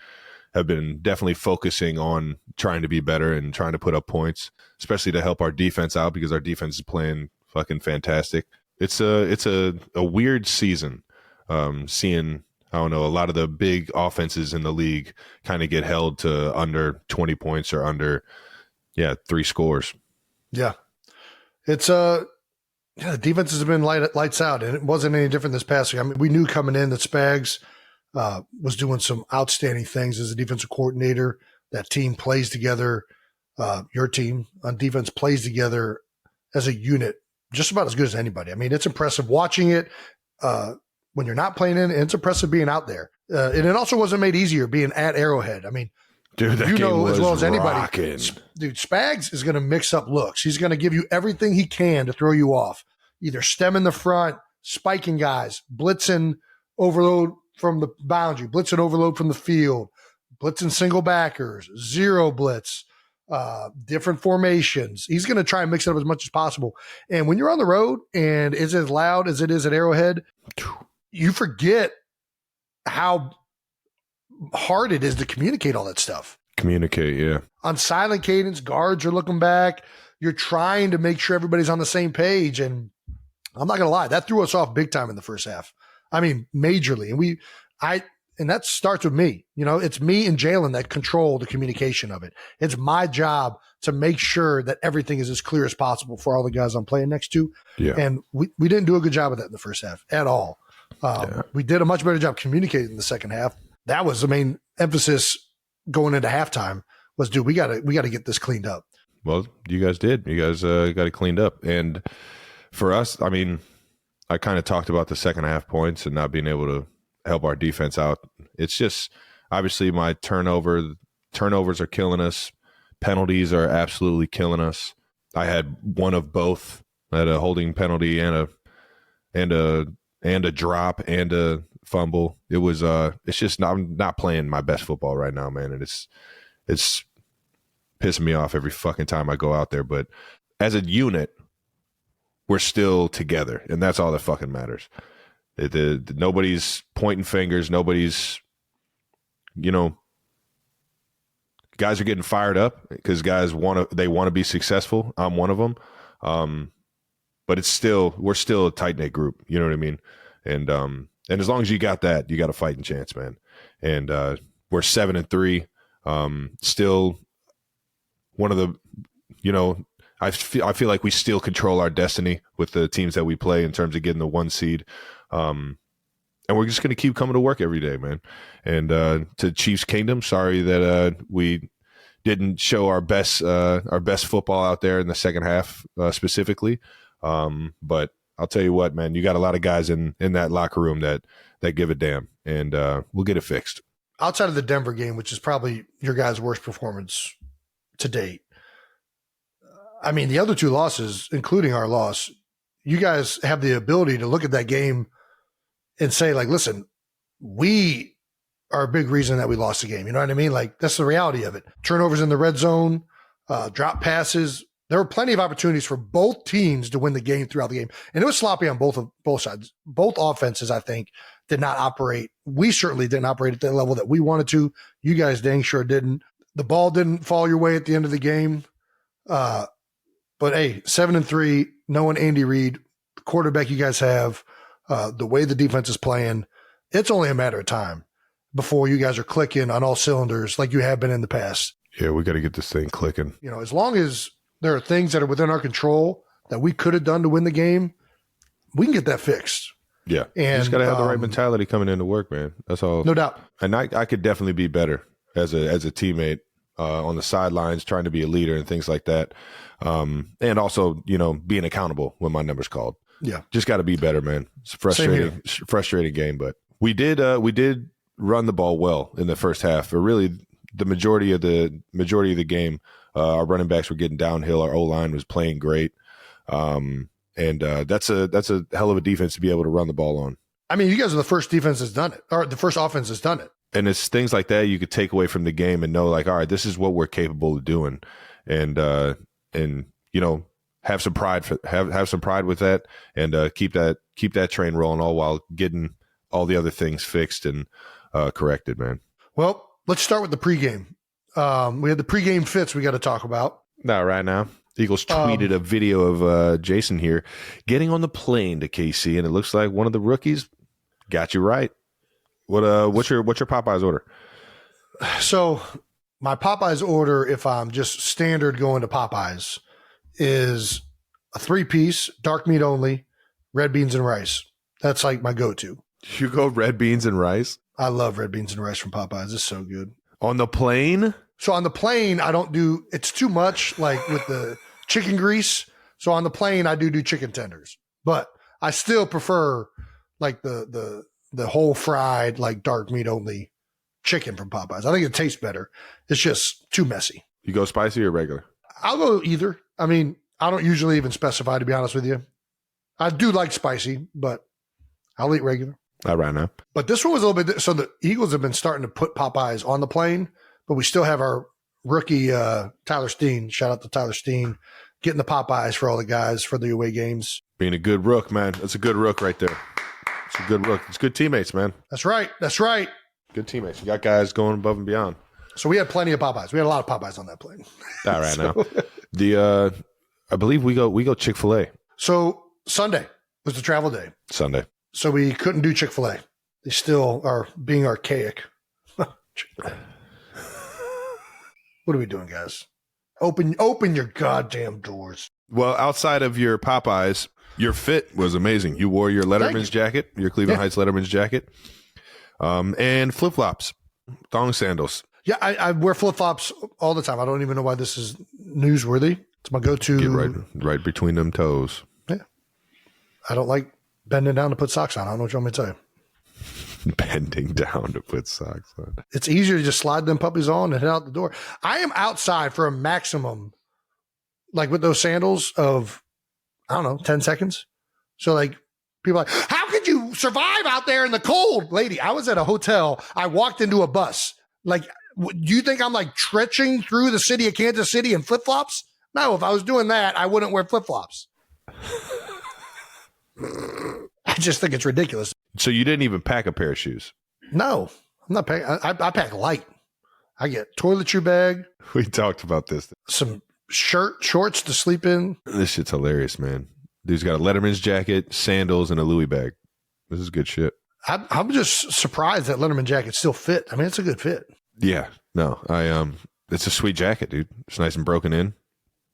have been definitely focusing on trying to be better and trying to put up points, especially to help our defense out because our defense is playing fucking fantastic. It's a weird season, seeing, I don't know, a lot of the big offenses in the league kind of get held to under 20 points or under, 3 scores. Yeah. It's the defenses have been lights out, and it wasn't any different this past week. I mean, we knew coming in that Spags was doing some outstanding things as a defensive coordinator. That team plays together. Your team on defense plays together as a unit just about as good as anybody. I mean, it's impressive watching it when you're not playing in, and it's impressive being out there. And it also wasn't made easier being at Arrowhead. I mean, dude, that game was as well as anybody, rocking. dude, Spags is going to mix up looks. He's going to give you everything he can to throw you off, either stemming the front, spiking guys, blitzing overload from the boundary, blitzing overload from the field, blitzing single backers, zero blitz, different formations. He's going to try and mix it up as much as possible. And when you're on the road and it's as loud as it is at Arrowhead, you forget how hard it is to communicate all that stuff. Communicate, yeah. On silent cadence, guards are looking back. You're trying to make sure everybody's on the same page. And I'm not going to lie, that threw us off big time in the first half. I mean, majorly. And that starts with me. It's me and Jalen that control the communication of it. It's my job to make sure that everything is as clear as possible for all the guys I'm playing next to. Yeah. And we didn't do a good job of that in the first half at all. We did a much better job communicating in the second half. That was the main emphasis going into halftime was, dude, we got to get this cleaned up. Well, you guys did. You guys got it cleaned up. And for us, I mean, I kind of talked about the second half points and not being able to help our defense out. It's just obviously my turnovers are killing us. Penalties are absolutely killing us. I had one of both. I had a holding penalty and a drop and a fumble. It was it's just I'm not playing my best football right now, man. And it's pissing me off every fucking time I go out there. But as a unit, we're still together, and that's all that fucking matters. Nobody's pointing fingers. Nobody's, guys are getting fired up because guys want to be successful. I'm one of them. But we're still a tight knit group. You know what I mean? And as long as you got that, you got a fighting chance, man. And we're 7-3. Still one of the, I feel like we still control our destiny with the teams that we play in terms of getting the 1 seed. And we're just going to keep coming to work every day, man. And to Chiefs Kingdom, sorry that we didn't show our best football out there in the second half specifically. But I'll tell you what, man, you got a lot of guys in that locker room that give a damn, and we'll get it fixed. Outside of the Denver game, which is probably your guys' worst performance to date, I mean, the other 2 losses, including our loss, you guys have the ability to look at that game and say, like, listen, we are a big reason that we lost the game. You know what I mean? Like, that's the reality of it. Turnovers in the red zone, drop passes. There were plenty of opportunities for both teams to win the game throughout the game. And it was sloppy on both sides. Both offenses, I think, did not operate. We certainly didn't operate at the level that we wanted to. You guys dang sure didn't. The ball didn't fall your way at the end of the game. But hey, 7-3, knowing Andy Reid, the quarterback you guys have, the way the defense is playing, it's only a matter of time before you guys are clicking on all cylinders like you have been in the past. Yeah, we got to get this thing clicking. As long as there are things that are within our control that we could have done to win the game, we can get that fixed. Yeah. And you just got to have the right mentality coming into work, man. That's all. No doubt. And I could definitely be better as a teammate on the sidelines, trying to be a leader and things like that. And also, being accountable when my number's called. Yeah. Just got to be better, man. It's a frustrating game, but we did run the ball well in the first half. But really, the majority of the game, our running backs were getting downhill. Our O-line was playing great. And that's a hell of a defense to be able to run the ball on. I mean, you guys are the first defense that's done it, or the first offense that's done it. And it's things like that you could take away from the game and know, like, all right, this is what we're capable of doing. And have some pride have some pride with that, and keep that train rolling, all while getting all the other things fixed and corrected, man. Well, let's start with the pregame. We had the pregame fits we got to talk about. Not right now. The Eagles tweeted a video of Jason here getting on the plane to KC, and it looks like one of the rookies got you right. What's your Popeyes order? So my Popeyes order, if I'm just standard going to Popeyes, is a 3-piece, dark meat only, red beans and rice. That's like my go-to. You go red beans and rice? I love red beans and rice from Popeyes. It's so good. On the plane? So on the plane, I don't do, it's too much like with the chicken grease. So on the plane, I do chicken tenders, but I still prefer like the whole fried, like dark meat only chicken from Popeyes. I think it tastes better. It's just too messy. You go spicy or regular? I'll go either. I mean, I don't usually even specify, to be honest with you. I do like spicy, but I'll eat regular. Not right now. But this one was a little bit, so the Eagles have been starting to put Popeyes on the plane, but we still have our rookie Tyler Steen. Shout out to Tyler Steen, getting the Popeyes for all the guys for the away games. Being a good rook, man. That's a good rook right there. It's a good rook. It's good teammates, man. That's right. That's right. Good teammates. You got guys going above and beyond. So we had plenty of Popeyes. We had a lot of Popeyes on that plane. Not right now. I believe we go Chick-fil-A. So Sunday was the travel day. Sunday. So we couldn't do Chick-fil-A. They still are being archaic. What are we doing, guys? Open your goddamn doors. Well, outside of your Popeyes, your fit was amazing. You wore your Letterman's jacket, your Cleveland Heights Letterman's jacket, and flip-flops, thong sandals. Yeah, I wear flip-flops all the time. I don't even know why this is newsworthy. It's my go-to. Get right between them toes. Yeah. I don't like bending down to put socks on. I don't know what you want me to tell you. Bending down to put socks on. It's easier to just slide them puppies on and head out the door. I am outside for a maximum, like with those sandals, of, I don't know, 10 seconds. So like people are like, how could you survive out there in the cold? Lady, I was at a hotel. I walked into a bus. Like, do you think I'm like trekking through the city of Kansas City in flip-flops? No, if I was doing that, I wouldn't wear flip-flops. I just think it's ridiculous. So you didn't even pack a pair of shoes? No, I'm not packing. I pack light. I get toiletry bag, We talked about this. some shorts to sleep in. This shit's hilarious, man. Dude's got a Letterman's jacket, sandals, and a Louis bag. This is good shit. I'm just surprised that Letterman jacket still fit. I mean, it's a good fit. Yeah, no, it's a sweet jacket, dude. It's nice and broken in.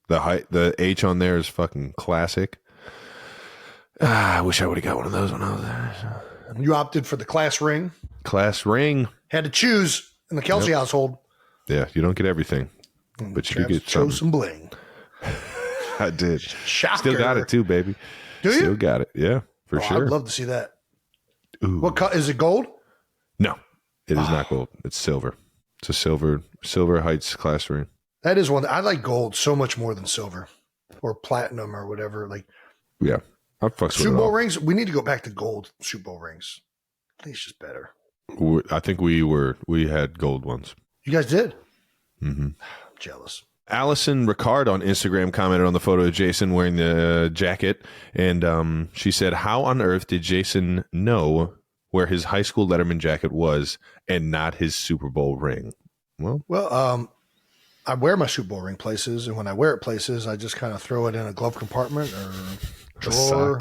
The H on there is fucking classic. I wish I would have got one of those when I was there. You opted for the class ring. Class ring. Had to choose in the Kelce household. Yeah, you don't get everything, but you do get chose something. some bling. I did. Shocker. Still got it too, baby. Do you? Still got it. Yeah, for sure. I'd love to see that. Ooh. What color is it? Gold? No, it is not gold. It's silver. It's a silver Heights class ring. That is one. I like gold so much more than silver or platinum or whatever. Like Yeah, I fucks with Super it Bowl all. rings. We need to go back to gold Super Bowl rings. I think it's just better. I think we had gold ones. You guys did? Mm-hmm. I'm jealous. Allison Ricard on Instagram commented on the photo of Jason wearing the jacket, and she said, "How on earth did Jason know where his high school Letterman jacket was and not his Super Bowl ring?" Well, I wear my Super Bowl ring places, and when I wear it places, I just kind of throw it in a glove compartment or drawer.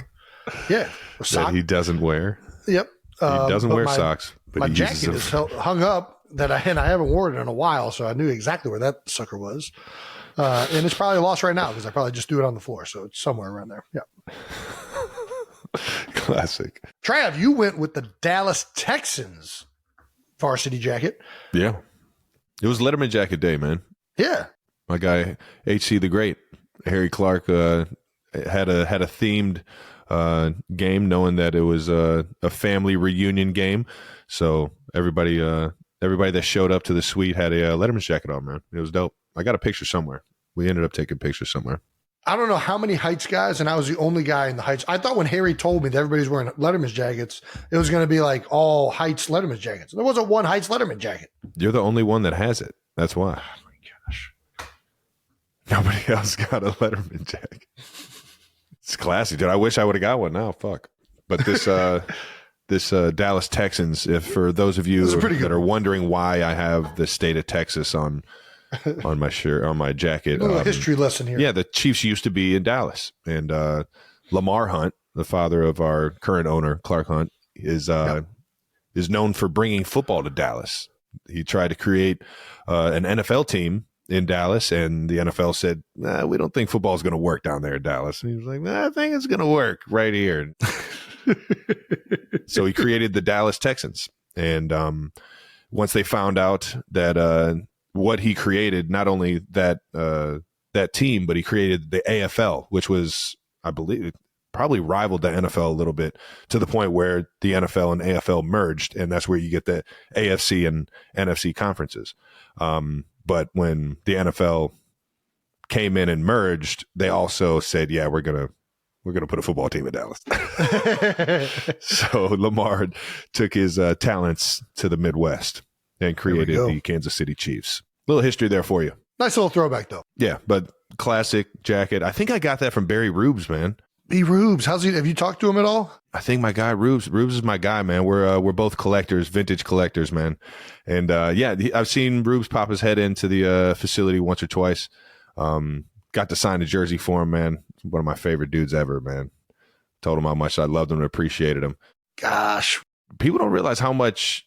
Yeah, a sock. that he doesn't wear. Yep. He doesn't but wear my- socks, but My he uses jacket them. is hung up and I haven't worn it in a while, so I knew exactly where that sucker was. And it's probably lost right now because I probably just threw it on the floor, so it's somewhere around there. Yeah. Classic. Trav, you went with the Dallas Texans varsity jacket. Yeah, it was Letterman jacket day, man. Yeah. My guy HC the Great, Harry Clark, had a themed game, knowing that it was a family reunion game. So everybody that showed up to the suite had a Letterman's jacket on, man. It was dope. I got a picture somewhere. We ended up taking pictures somewhere. I don't know how many Heights guys, and I was the only guy in the Heights. I thought when Harry told me that everybody's wearing Letterman's jackets, it was going to be like all Heights Letterman's jackets. There wasn't one Heights Letterman jacket. You're the only one that has it. That's why. Oh my gosh. Nobody else got a Letterman jacket. It's classy, dude. I wish I would have got one now. Fuck. But this this Dallas Texans, if for those of you that are wondering why I have the state of Texas on my shirt, on my jacket. A little history lesson here. Yeah, the Chiefs used to be in Dallas, and Lamar Hunt, the father of our current owner, Clark Hunt, is known for bringing football to Dallas. He tried to create an NFL team in Dallas, and the NFL said, we don't think football is going to work down there in Dallas. And he was like, I think it's going to work right here. So he created the Dallas Texans. And once they found out that what he created, not only that team, but he created the AFL, which was, I believe, probably rivaled the NFL a little bit, to the point where the NFL and AFL merged, and that's where you get the AFC and NFC conferences. But when the NFL came in and merged, they also said, yeah, we're gonna put a football team in Dallas. So Lamar took his talents to the Midwest and created the Kansas City Chiefs. Little history there for you. Nice little throwback, though. Yeah, but classic jacket. I think I got that from Barry Rubes, man. B. Rubes, how's he? Have you talked to him at all? I think my guy Rubes is my guy, man. We're both collectors, vintage collectors, man. And I've seen Rubes pop his head into the facility once or twice. Got to sign a jersey for him, man. One of my favorite dudes ever, man. Told him how much I loved him and appreciated him. Gosh, people don't realize how much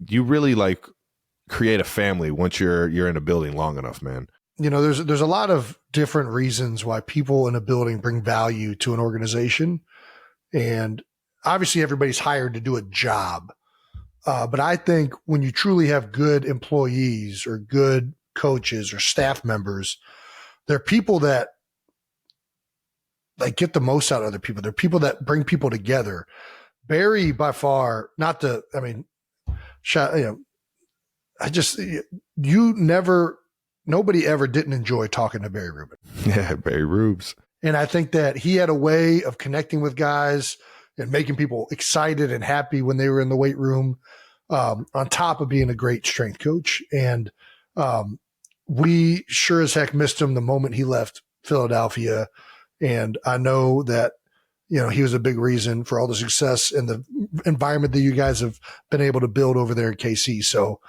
you really create a family once you're in a building long enough, man. You know, there's a lot of different reasons why people in a building bring value to an organization. And obviously everybody's hired to do a job. But I think when you truly have good employees or good coaches or staff members, they're people that get the most out of other people. They're people that bring people together. Barry, by far, nobody ever didn't enjoy talking to Barry Rubin. Yeah, Barry Rubes. And I think that he had a way of connecting with guys and making people excited and happy when they were in the weight room, on top of being a great strength coach. And we sure as heck missed him the moment he left Philadelphia. And I know that, he was a big reason for all the success and the environment that you guys have been able to build over there in KC. So,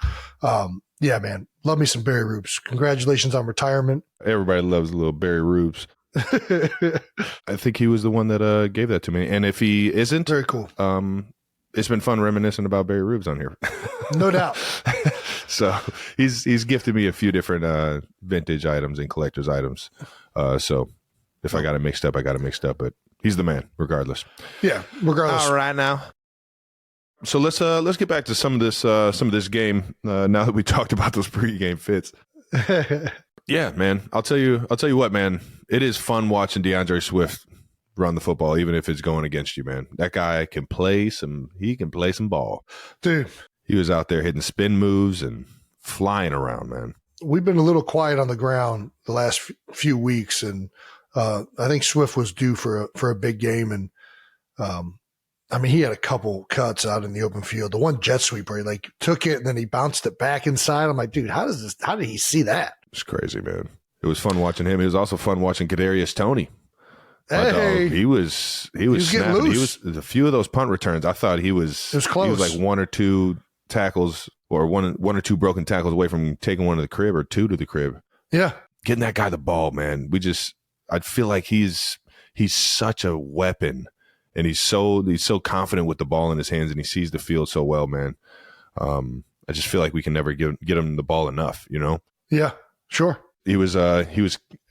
yeah, man, love me some Barry Roops. Congratulations on retirement. Everybody loves a little Barry Roops. I think he was the one that gave that to me. And if he isn't, very cool. It's been fun reminiscing about Barry Rubes on here. No doubt. So he's gifted me a few different vintage items and collector's items. So if I got it mixed up, I got it mixed up. But he's the man, regardless. Yeah, regardless. All right, now. So let's get back to some of this game. Now that we talked about those pregame fits. Yeah, man. I'll tell you what, man. It is fun watching DeAndre Swift run the football, even if it's going against you, man. That guy can play some ball. Dude. He was out there hitting spin moves and flying around, man. We've been a little quiet on the ground the last few weeks, and I think Swift was due for a big game. And he had a couple cuts out in the open field. The one jet sweep where he took it and then he bounced it back inside. I'm like, dude, how did he see that? It's crazy, man. It was fun watching him. It was also fun watching Kadarius Toney. Hey, he was snapping. He was a few of those punt returns. I thought he was close. He was like one or two tackles or one or two broken tackles away from taking one to the crib or two to the crib. Yeah, getting that guy the ball, man. I feel like he's such a weapon, and he's so confident with the ball in his hands, and he sees the field so well, man. I just feel like we can never get him the ball enough, Yeah, sure. He was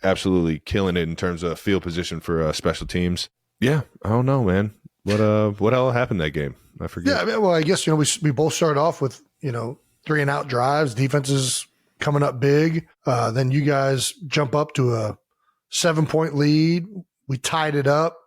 absolutely killing it in terms of field position for special teams. Yeah, I don't know, man. What all happened that game? I forget. Yeah, well, I guess we both started off with 3 and out drives, defenses coming up big. Then you guys jump up to a 7-point lead. We tied it up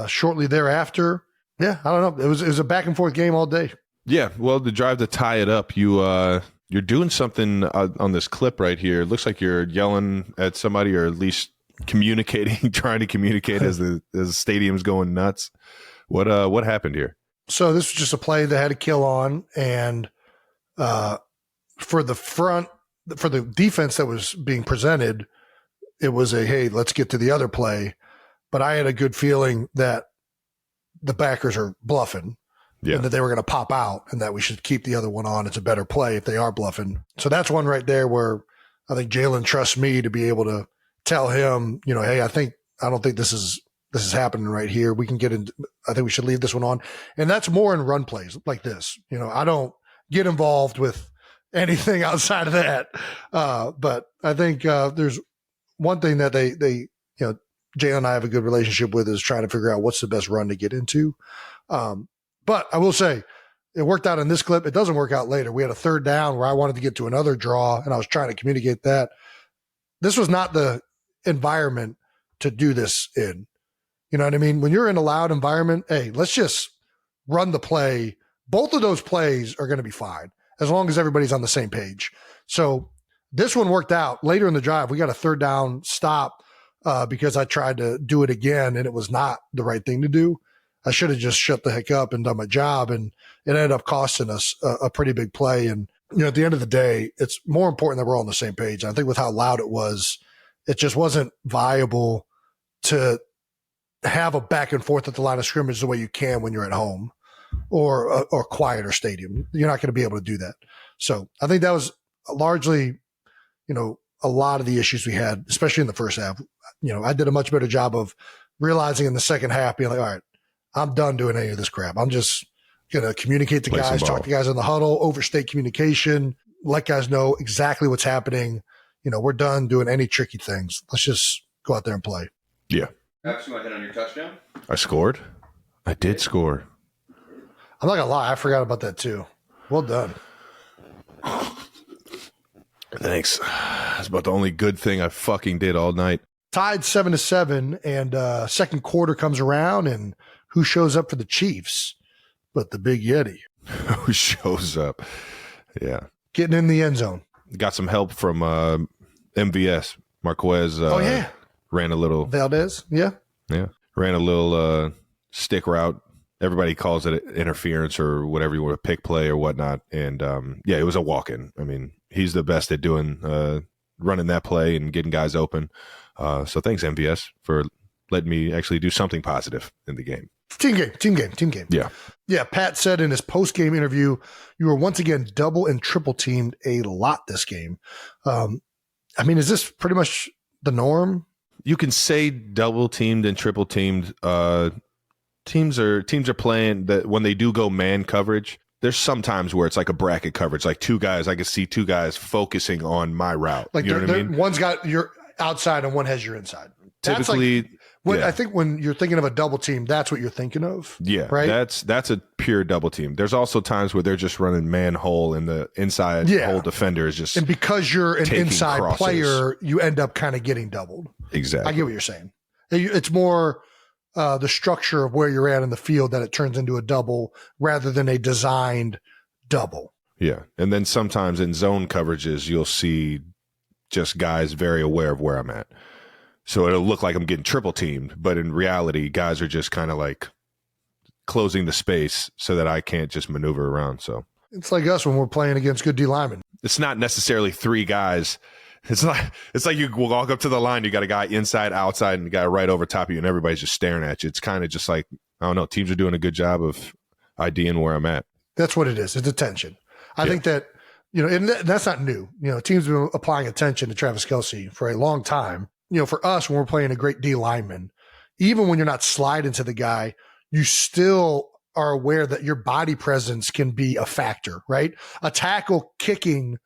shortly thereafter. Yeah, I don't know. It was a back and forth game all day. Yeah, well, the drive to tie it up, you're doing something on this clip right here. It looks like you're yelling at somebody, or at least communicating, trying to communicate as the stadium's going nuts. What happened here? So this was just a play that had a kill on, and for the defense that was being presented, it was hey, let's get to the other play. But I had a good feeling that the backers are bluffing. Yeah. And that they were going to pop out, and that we should keep the other one on. It's a better play if they are bluffing. So that's one right there where I think Jalen trusts me to be able to tell him, hey, I don't think this is happening right here. We can get in. I think we should leave this one on. And that's more in run plays like this. I don't get involved with anything outside of that. But I think there's one thing that they Jalen and I have a good relationship with, is trying to figure out what's the best run to get into. But I will say, it worked out in this clip. It doesn't work out later. We had a 3rd down where I wanted to get to another draw, and I was trying to communicate that. This was not the environment to do this in. You know what I mean? When you're in a loud environment, hey, let's just run the play. Both of those plays are going to be fine as long as everybody's on the same page. So this one worked out. Later in the drive, we got a 3rd down stop because I tried to do it again, and it was not the right thing to do. I should have just shut the heck up and done my job, and it ended up costing us a pretty big play. And, at the end of the day, it's more important that we're all on the same page. I think with how loud it was, it just wasn't viable to have a back and forth at the line of scrimmage the way you can when you're at home or a quieter stadium. You're not going to be able to do that. So I think that was largely, a lot of the issues we had, especially in the first half. I did a much better job of realizing in the second half, being like, all right, I'm done doing any of this crap. I'm just going to communicate to guys, talk to guys in the huddle, overstate communication, let guys know exactly what's happening. We're done doing any tricky things. Let's just go out there and play. Yeah. Perhaps you want to hit on your touchdown? I scored. I did score. I'm not going to lie. I forgot about that too. Well done. Thanks. That's about the only good thing I fucking did all night. Tied 7-7, and second quarter comes around, and who shows up for the Chiefs but the Big Yeti? Who shows up? Yeah. Getting in the end zone. Got some help from MVS. Marquez ran a little. Valdez, yeah. Yeah. Ran a little stick route. Everybody calls it interference or whatever you want, a pick play or whatnot. And, it was a walk-in. I mean, he's the best at doing running that play and getting guys open. So thanks, MVS, for let me actually do something positive in the game. Team game. Yeah. Yeah, Pat said in his post-game interview, you were once again double and triple teamed a lot this game. I mean, is this pretty much the norm? You can say double teamed and triple teamed. Teams are playing that when they do go man coverage. There's some times where it's like a bracket coverage, like two guys. I can see two guys focusing on my route. Like, you know what I mean? One's got your outside and one has your inside. Typically, I think when you're thinking of a double team, that's what you're thinking of. Yeah, right. That's a pure double team. There's also times where they're just running man hole and the inside hole defender is just, and because you're an inside crosses. Player, you end up kind of getting doubled. Exactly. I get what you're saying. It's more the structure of where you're at in the field that it turns into a double rather than a designed double. Yeah, and then sometimes in zone coverages, you'll see just guys very aware of where I'm at. So it'll look like I'm getting triple teamed, but in reality, guys are just kind of like closing the space so that I can't just maneuver around. So it's like us when we're playing against good D linemen. It's not necessarily three guys. It's like you walk up to the line, you got a guy inside, outside, and a guy right over top of you, and everybody's just staring at you. It's kind of just like, I don't know, teams are doing a good job of IDing where I'm at. That's what it is. It's attention. I think that, and that's not new. Teams have been applying attention to Travis Kelce for a long time. For us, when we're playing a great D lineman, even when you're not sliding to the guy, you still are aware that your body presence can be a factor, right? A tackle kicking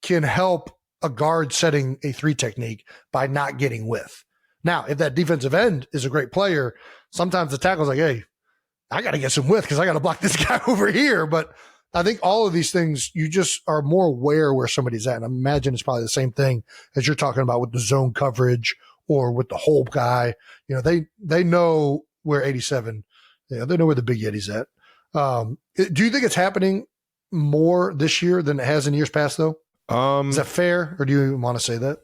can help a guard setting a 3 technique by not getting width. Now, if that defensive end is a great player, sometimes the tackle's like, hey, I got to get some width because I got to block this guy over here. But I think all of these things, you just are more aware where somebody's at. And I imagine it's probably the same thing as you're talking about with the zone coverage or with the hole guy. They know where 87, they know where the big Yeti's at. Do you think it's happening more this year than it has in years past, though? Is that fair, or do you want to say that?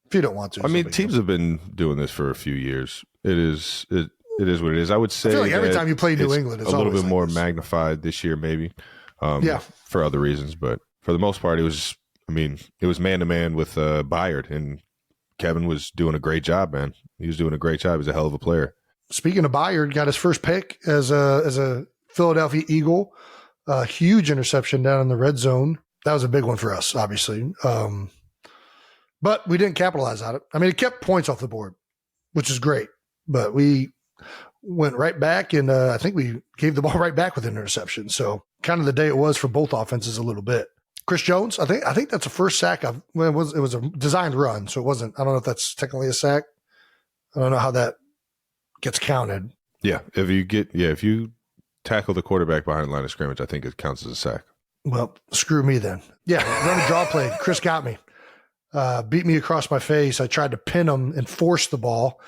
If you don't want to. I mean, teams have been doing this for a few years. It is what it is. I would say I feel like every time you play New England, it's a little bit like more this. magnified this year, maybe. For other reasons, but for the most part, it was man to man with Byard, and Kevin was doing a great job, man. He was doing a great job. He's a hell of a player. Speaking of Byard, got his first pick as a Philadelphia Eagle, a huge interception down in the red zone. That was a big one for us, obviously. But we didn't capitalize on it. I mean, it kept points off the board, which is great. But we went right back, and I think we gave the ball right back with an interception. So kind of the day it was for both offenses a little bit. Chris Jones, I think that's the first sack it was a designed run, so it wasn't. I don't know if that's technically a sack. I don't know how that gets counted. Yeah, if you tackle the quarterback behind the line of scrimmage, I think it counts as a sack. Well, screw me then. Yeah, run a draw play. Chris got me. Beat me across my face. I tried to pin him and force the ball.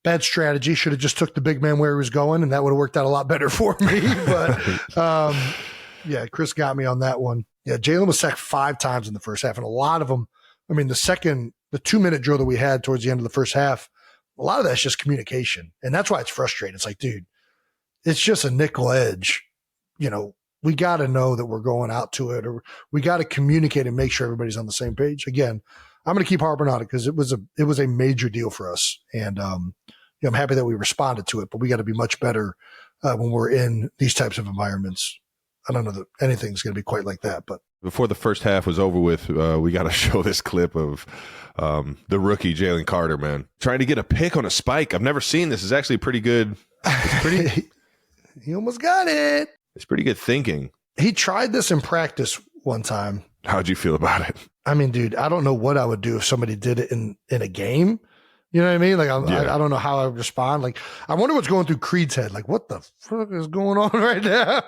Bad strategy. Should have just took the big man where he was going, and that would have worked out a lot better for me. But, Chris got me on that one. Yeah, Jalen was sacked 5 times in the first half, and a lot of them, the 2-minute drill that we had towards the end of the first half, a lot of that's just communication, and that's why it's frustrating. It's like, dude, it's just a nickel edge. We got to know that we're going out to it, or we got to communicate and make sure everybody's on the same page. Again, I'm going to keep harping on it because it was a major deal for us, and I'm happy that we responded to it. But we got to be much better when we're in these types of environments. I don't know that anything's going to be quite like that. But before the first half was over with, we got to show this clip of the rookie Jalen Carter, man, trying to get a pick on a spike. I've never seen this. It's actually pretty good. It's pretty. He almost got it. It's pretty good thinking. He tried this in practice one time. How'd you feel about it? I mean, dude, I don't know what I would do if somebody did it in a game. You know what I mean? Like, I don't know how I would respond. Like, I wonder what's going through Creed's head. Like, what the fuck is going on right now?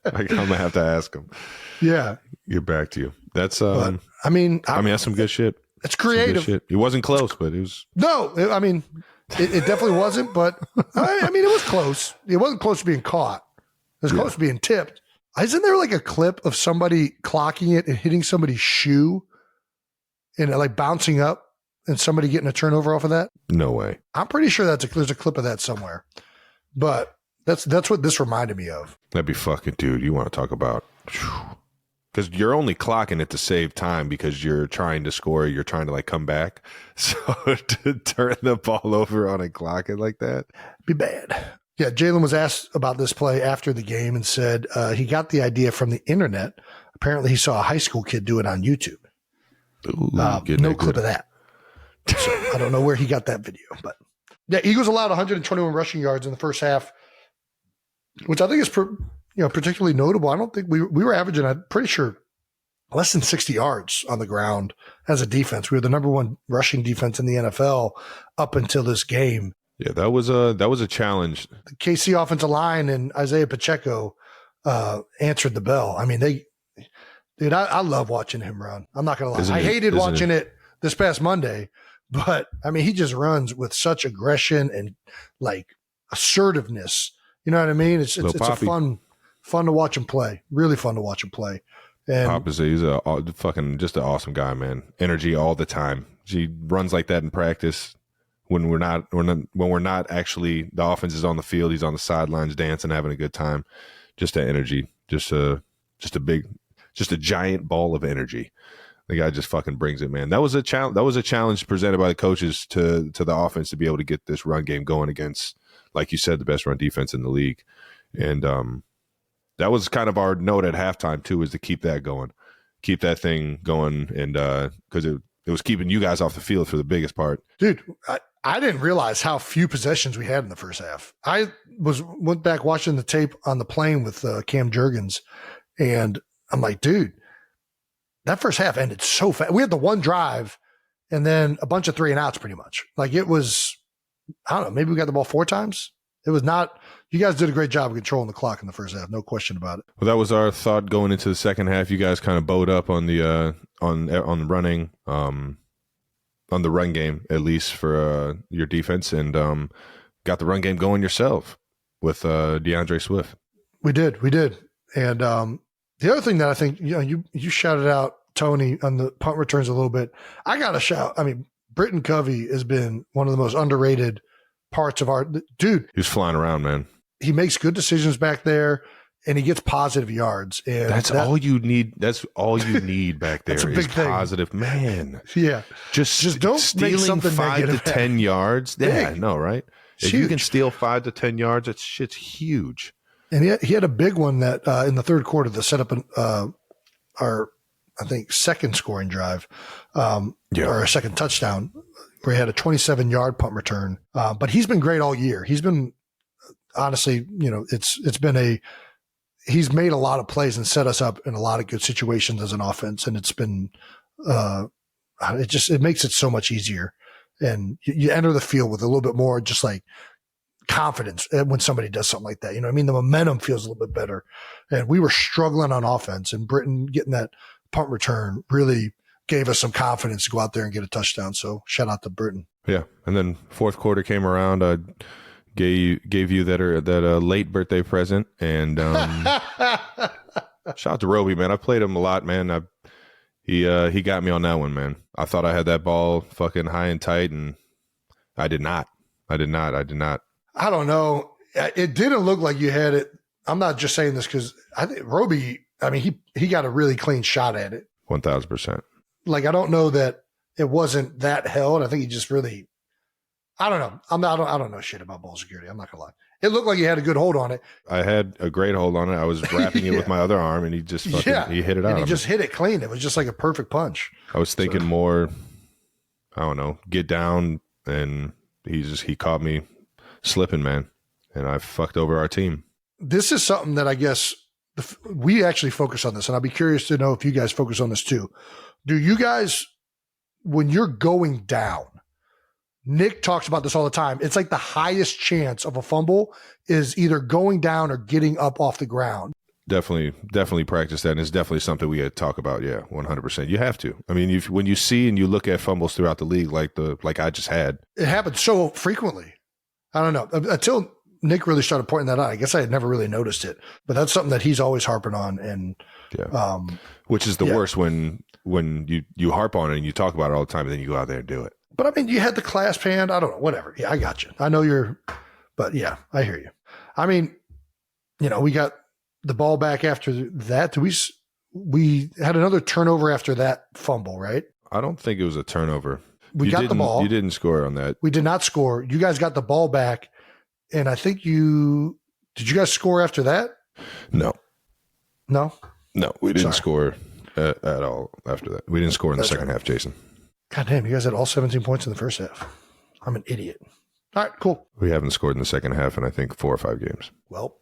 I'm going to have to ask him. Yeah. Get back to you. That's, but, that's some good shit. It's creative. Shit. It wasn't close, but it was. No, it definitely wasn't, but it was close. It wasn't close to being caught. It was close to being tipped. Isn't there like a clip of somebody clocking it and hitting somebody's shoe and it like bouncing up and somebody getting a turnover off of that? No way. I'm pretty sure there's a clip of that somewhere. But that's what this reminded me of. That'd be fucking, dude. You want to talk about because you're only clocking it to save time because you're trying to score, you're trying to like come back. So to turn the ball over on a clock it like that, be bad. Yeah, Jalen was asked about this play after the game and said he got the idea from the internet. Apparently, he saw a high school kid do it on YouTube. Ooh, no clip of that. So I don't know where he got that video, but yeah, Eagles allowed 121 rushing yards in the first half, which I think is particularly notable. I don't think we were averaging, I'm pretty sure, less than 60 yards on the ground as a defense. We were the number one rushing defense in the NFL up until this game. Yeah, that was a challenge. The KC offensive line and Isaiah Pacheco answered the bell. I mean, I love watching him run. I'm not going to lie. I hated watching it this past Monday, but I mean, he just runs with such aggression and like assertiveness. You know what I mean? It's a fun to watch him play. Really fun to watch him play. And Pop he's a fucking just an awesome guy, man. Energy all the time. He runs like that in practice. When we're not actually, the offense is on the field, he's on the sidelines dancing, having a good time. Just that energy, just a giant ball of energy. The guy just fucking brings it, man. That was a challenge. That was a challenge presented by the coaches to the offense to be able to get this run game going against, like you said, the best run defense in the league. And that was kind of our note at halftime too, is to keep that going, keep that thing going, and because it was keeping you guys off the field for the biggest part, dude. I didn't realize how few possessions we had in the first half. I went back watching the tape on the plane with Cam Jurgens, and I'm like, dude, that first half ended so fast. We had the one drive and then a bunch of 3 and outs pretty much. Like it was, I don't know, maybe we got the ball 4 times. It was not, you guys did a great job of controlling the clock in the first half. No question about it. Well, that was our thought going into the second half. You guys kind of bowed up on the on the running, on the run game, at least for your defense, and got the run game going yourself with DeAndre Swift. We did. And the other thing that I think, you shouted out Tony on the punt returns a little bit. I got to shout. I mean, Britton Covey has been one of the most underrated parts of our dude. He was flying around, man. He makes good decisions back there, and he gets positive yards. And that's all you need. That's all you need back there. That's a is big thing. Positive, man. Yeah, just don't stealing make something 5 to 10 yards. Yeah, I know, right? If huge. You can steal 5 to 10 yards, that shit's huge. And he had a big one that in the third quarter that set up our, I think, second scoring drive, or a second touchdown, where he had a 27-yard punt return. But he's been great all year. He's been, honestly, he's made a lot of plays and set us up in a lot of good situations as an offense. And it's been, it makes it so much easier. And you enter the field with a little bit more just like confidence when somebody does something like that. You know what I mean? The momentum feels a little bit better. And we were struggling on offense, and Britton getting that punt return really gave us some confidence to go out there and get a touchdown. So shout out to Britton. Yeah. And then fourth quarter came around, gave you that late birthday present, and shout out to Roby, man. I played him a lot, man. He got me on that one, man. I thought I had that ball fucking high and tight, and I did not. I don't know. It didn't look like you had it. I'm not just saying this because I think Roby, I mean, he got a really clean shot at it. 1,000%. Like, I don't know that it wasn't that held. I think he just really, I don't know. I don't know shit about ball security. I'm not gonna lie. It looked like he had a good hold on it. I had a great hold on it. I was wrapping it with my other arm, and he just fucking, he hit it out. And he just hit it clean. It was just like a perfect punch. I was thinking more, I don't know, get down, and he caught me slipping, man, and I fucked over our team. This is something that I guess we actually focus on this, and I'd be curious to know if you guys focus on this too. Do you guys, when you're going down, Nick talks about this all the time, it's like the highest chance of a fumble is either going down or getting up off the ground. Definitely practice that, and it's definitely something we had talk about. Yeah, 100%. You have to. I mean, when you see and you look at fumbles throughout the league, like I just had, it happens so frequently. I don't know, until Nick really started pointing that out. I guess I had never really noticed it, but that's something that he's always harping on. And which is the worst when you harp on it and you talk about it all the time, and then you go out there and do it. But I mean, you had the clasp hand. I don't know, whatever. Yeah, I got you. I know but yeah, I hear you. I mean, we got the ball back after that. we had another turnover after that fumble, right? I don't think it was a turnover. We got the ball. You didn't score on that. We did not score. You guys got the ball back, and I think did you guys score after that? No, we didn't Sorry. score at all after that. We didn't score in the second half, Jason. God damn, you guys had all 17 points in the first half. I'm an idiot. All right, cool. We haven't scored in the second half in, I think, 4 or 5 games. Well,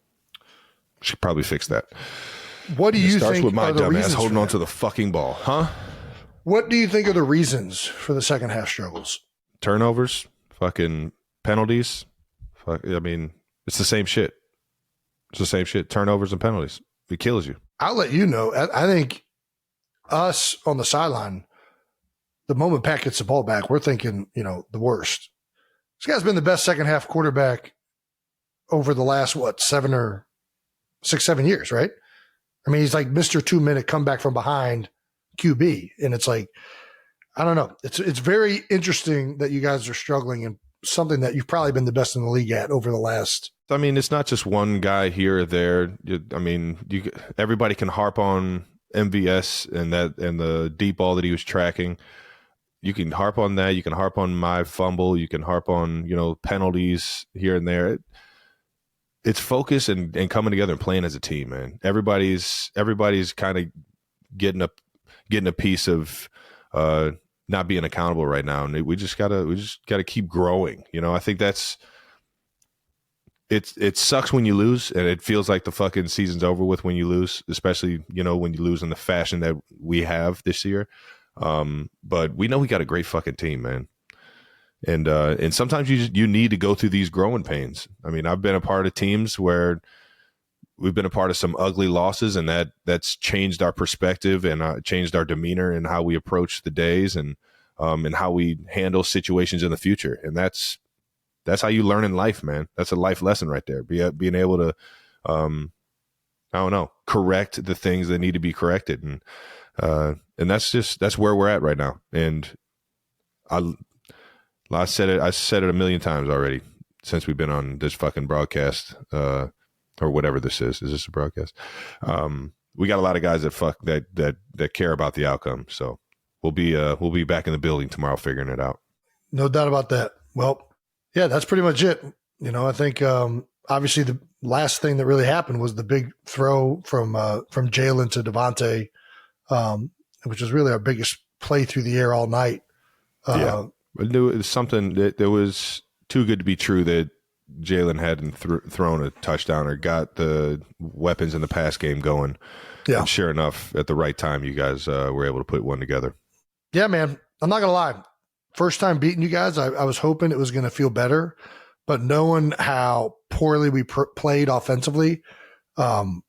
Should probably fix that. what do you Starts think with my are the dumb ass reasons holding for on that? to the fucking ball, huh? What do you think are the reasons for the second half struggles? Turnovers, fucking penalties. I mean, it's the same shit. It's the same shit. Turnovers and penalties. It kills you. I'll let you know. I think us on the sideline, the moment Pat gets the ball back, we're thinking, the worst. This guy's been the best second half quarterback over the last, 7 years, right? I mean, he's like Mr. 2-minute comeback from behind QB. And it's like, I don't know. It's very interesting that you guys are struggling and something that you've probably been the best in the league at over the last. I mean, it's not just one guy here or there. Everybody can harp on MVS and the deep ball that he was tracking. You can harp on that. You can harp on my fumble. You can harp on, penalties here and there. It's focus and coming together and playing as a team, man. Everybody's kind of getting a piece of not being accountable right now, and we just gotta keep growing. I think that's it sucks when you lose, and it feels like the fucking season's over with when you lose, especially when you lose in the fashion that we have this year. But we know we got a great fucking team, man. And sometimes you need to go through these growing pains. I mean, I've been a part of teams where we've been a part of some ugly losses, and that's changed our perspective and changed our demeanor and how we approach the days and how we handle situations in the future. And that's how you learn in life, man. That's a life lesson right there. Being able to, correct the things that need to be corrected. And that's where we're at right now. And I said it a million times already since we've been on this fucking broadcast, or whatever this is. Is this a broadcast? We got a lot of guys that care about the outcome. So we'll be back in the building tomorrow figuring it out. No doubt about that. Well, yeah, that's pretty much it. I think obviously the last thing that really happened was the big throw from Jalen to Devontae, which was really our biggest play through the air all night. Yeah. But it was something that was too good to be true that Jalen hadn't thrown a touchdown or got the weapons in the pass game going. Yeah. And sure enough, at the right time, you guys were able to put one together. Yeah, man. I'm not going to lie. First time beating you guys, I was hoping it was going to feel better. But knowing how poorly we played offensively, it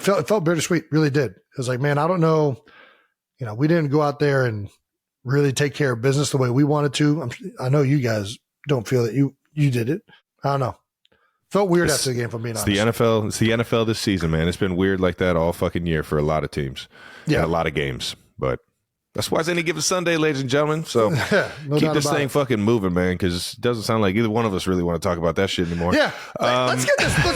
felt bittersweet. Really did. It was like, man, I don't know. We didn't go out there and really take care of business the way we wanted to. I know you guys don't feel that you did it. I don't know. Felt weird after the game, if I'm being honest. It's the NFL this season, man. It's been weird like that all fucking year for a lot of teams. Yeah. And a lot of games. But that's why it's any given Sunday, ladies and gentlemen. So keep this thing fucking moving, man, because it doesn't sound like either one of us really want to talk about that shit anymore. Yeah. Let's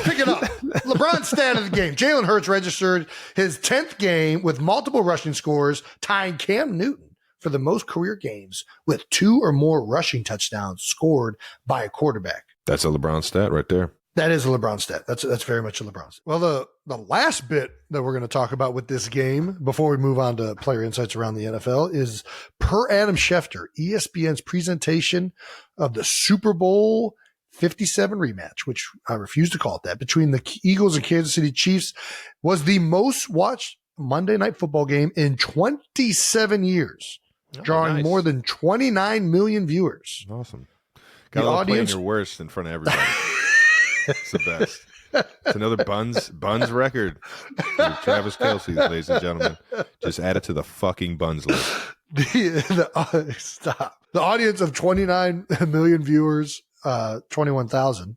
pick it up. LeBron's stat of the game. Jalen Hurts registered his 10th game with multiple rushing scores, tying Cam Newton for the most career games with 2 or more rushing touchdowns scored by a quarterback. That's a LeBron stat right there. That is a LeBron stat. That's very much a LeBron stat. Well, the last bit that we're going to talk about with this game before we move on to player insights around the NFL is per Adam Schefter, ESPN's presentation of the Super Bowl 57 rematch, which I refuse to call it that, between the Eagles and Kansas City Chiefs, was the most watched Monday Night Football game in 27 years. Drawing more than 29 million viewers. Awesome. Got a audience your worst in front of everybody. It's the best. It's another Buns record. Travis Kelce, ladies and gentlemen. Just add it to the fucking Buns list. Stop. The audience of 29 million viewers, 21,000,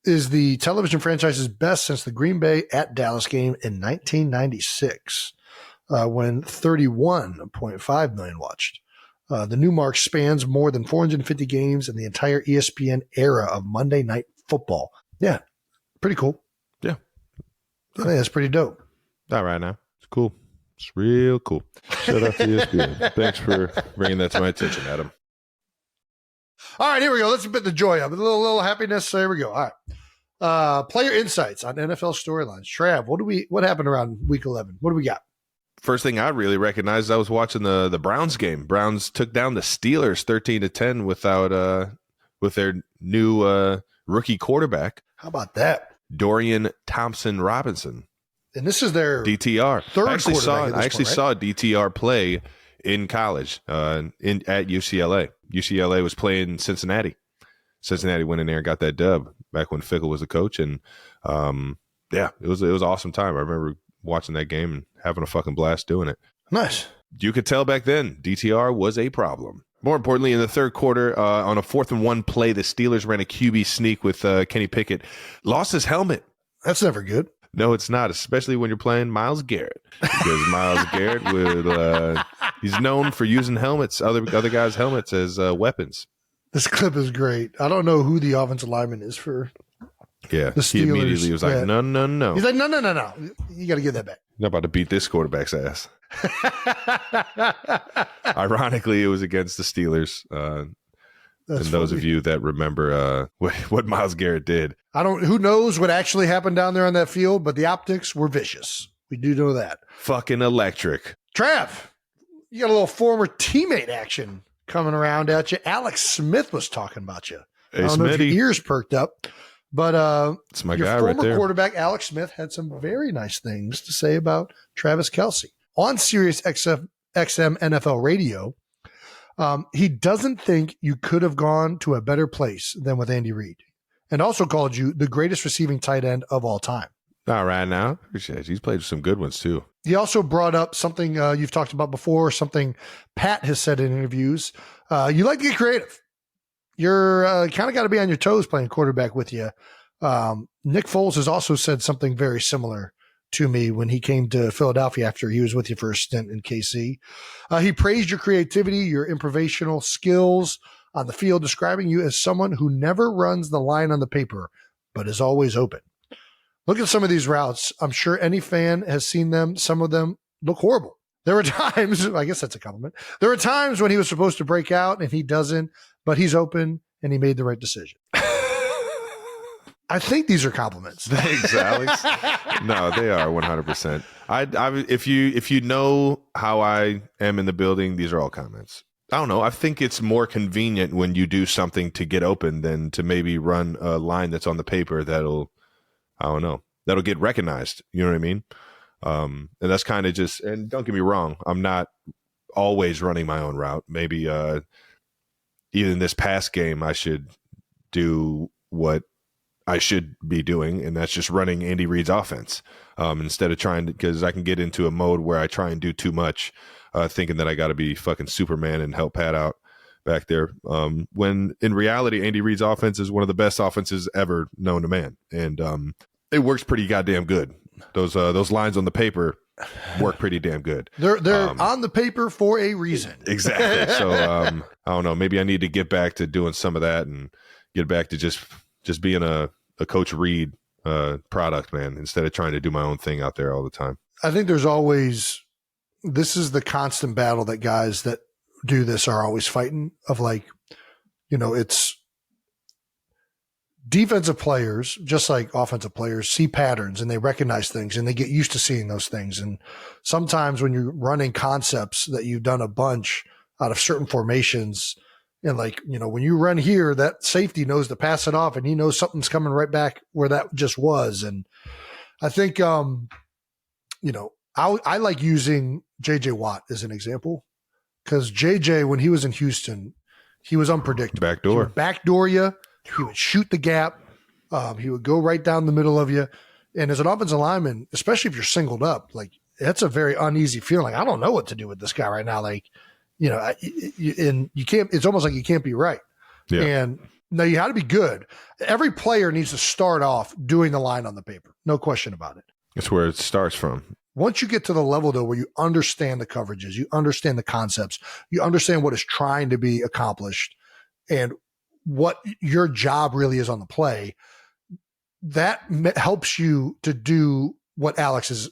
is the television franchise's best since the Green Bay at Dallas game in 1996. When 31.5 million watched. The new mark spans more than 450 games in the entire ESPN era of Monday Night Football. Yeah, pretty cool. Yeah. I think that's pretty dope. All right now. It's cool. It's real cool. Shout out to ESPN. Thanks for bringing that to my attention, Adam. All right, here we go. Let's bit the joy up. A little happiness. There we go. All right. Player insights on NFL storylines. Trav, what happened around week 11? What do we got? First thing I really recognized, I was watching the Browns game. Browns took down the Steelers 13-10 with their new rookie quarterback. How about that? Dorian Thompson-Robinson. And this is their DTR. third I actually quarterback saw DTR play in college at UCLA. UCLA was playing Cincinnati. Cincinnati went in there and got that dub back when Fickle was the coach. And it was an awesome time. I remember watching that game and having a fucking blast doing it. Nice. You could tell back then DTR was a problem. More importantly, in the third quarter, on a 4th-and-1 play, the Steelers ran a QB sneak with Kenny Pickett. Lost his helmet. That's never good. No, it's not, especially when you're playing Myles Garrett. Because Myles Garrett he's known for using helmets, other guys' helmets as weapons. This clip is great. I don't know who the offensive lineman is for the Steelers. He immediately was like, no. He's like, no. You got to give that back. You're not about to beat this quarterback's ass. Ironically, it was against the Steelers. And those of you that remember what Myles Garrett did. Who knows what actually happened down there on that field, but the optics were vicious. We do know that. Fucking electric. Trav, you got a little former teammate action coming around at you. Alex Smith was talking about you. Hey, I don't know if your Smitty. ears perked up, but It's my your guy right former there. quarterback, Alex Smith, had some very nice things to say about Travis Kelce. On Sirius XM NFL radio, he doesn't think you could have gone to a better place than with Andy Reid, and also called you the greatest receiving tight end of all time. All right now. Appreciate it. He's played some good ones too. He also brought up something you've talked about before, something Pat has said in interviews. You like to get creative. You're kind of got to be on your toes playing quarterback with you. Nick Foles has also said something very similar to me when he came to Philadelphia after he was with you for a stint in KC. He praised your creativity, your improvisational skills on the field, describing you as someone who never runs the line on the paper, but is always open. Look at some of these routes. I'm sure any fan has seen them. Some of them look horrible. There were times, I guess that's a compliment. There were times when he was supposed to break out and he doesn't, but he's open and he made the right decision. I think these are compliments. Thanks, Alex. No, they are 100%. If you know how I am in the building, these are all comments. I don't know. I think it's more convenient when you do something to get open than to maybe run a line that's on the paper that'll get recognized. You know what I mean? And that's kind of just, and don't get me wrong, I'm not always running my own route. Maybe even this past game, I should do what I should be doing, and that's just running Andy Reid's offense instead of trying to, because I can get into a mode where I try and do too much, thinking that I got to be fucking Superman and help Pat out back there. When in reality, Andy Reid's offense is one of the best offenses ever known to man, and it works pretty goddamn good. Those lines on the paper work pretty damn good. They're on the paper for a reason. Exactly. So I don't know. Maybe I need to get back to doing some of that and get back to just being a Coach Reid product, man, instead of trying to do my own thing out there all the time. I think this is the constant battle that guys that do this are always fighting of, like, it's defensive players, just like offensive players, see patterns and they recognize things and they get used to seeing those things. And sometimes when you're running concepts that you've done a bunch out of certain formations, and when you run here, that safety knows to pass it off and he knows something's coming right back where that just was. And I think, I like using JJ Watt as an example, because JJ, when he was in Houston, he was unpredictable. Backdoor. He would backdoor you. He would shoot the gap. He would go right down the middle of you. And as an offensive lineman, especially if you're singled up, that's a very uneasy feeling. I don't know what to do with this guy right now. And you can't, it's almost like you can't be right. Yeah. And now you got to be good. Every player needs to start off doing the line on the paper. No question about it. That's where it starts from. Once you get to the level, though, where you understand the coverages, you understand the concepts, you understand what is trying to be accomplished and what your job really is on the play, that helps you to do what Alex is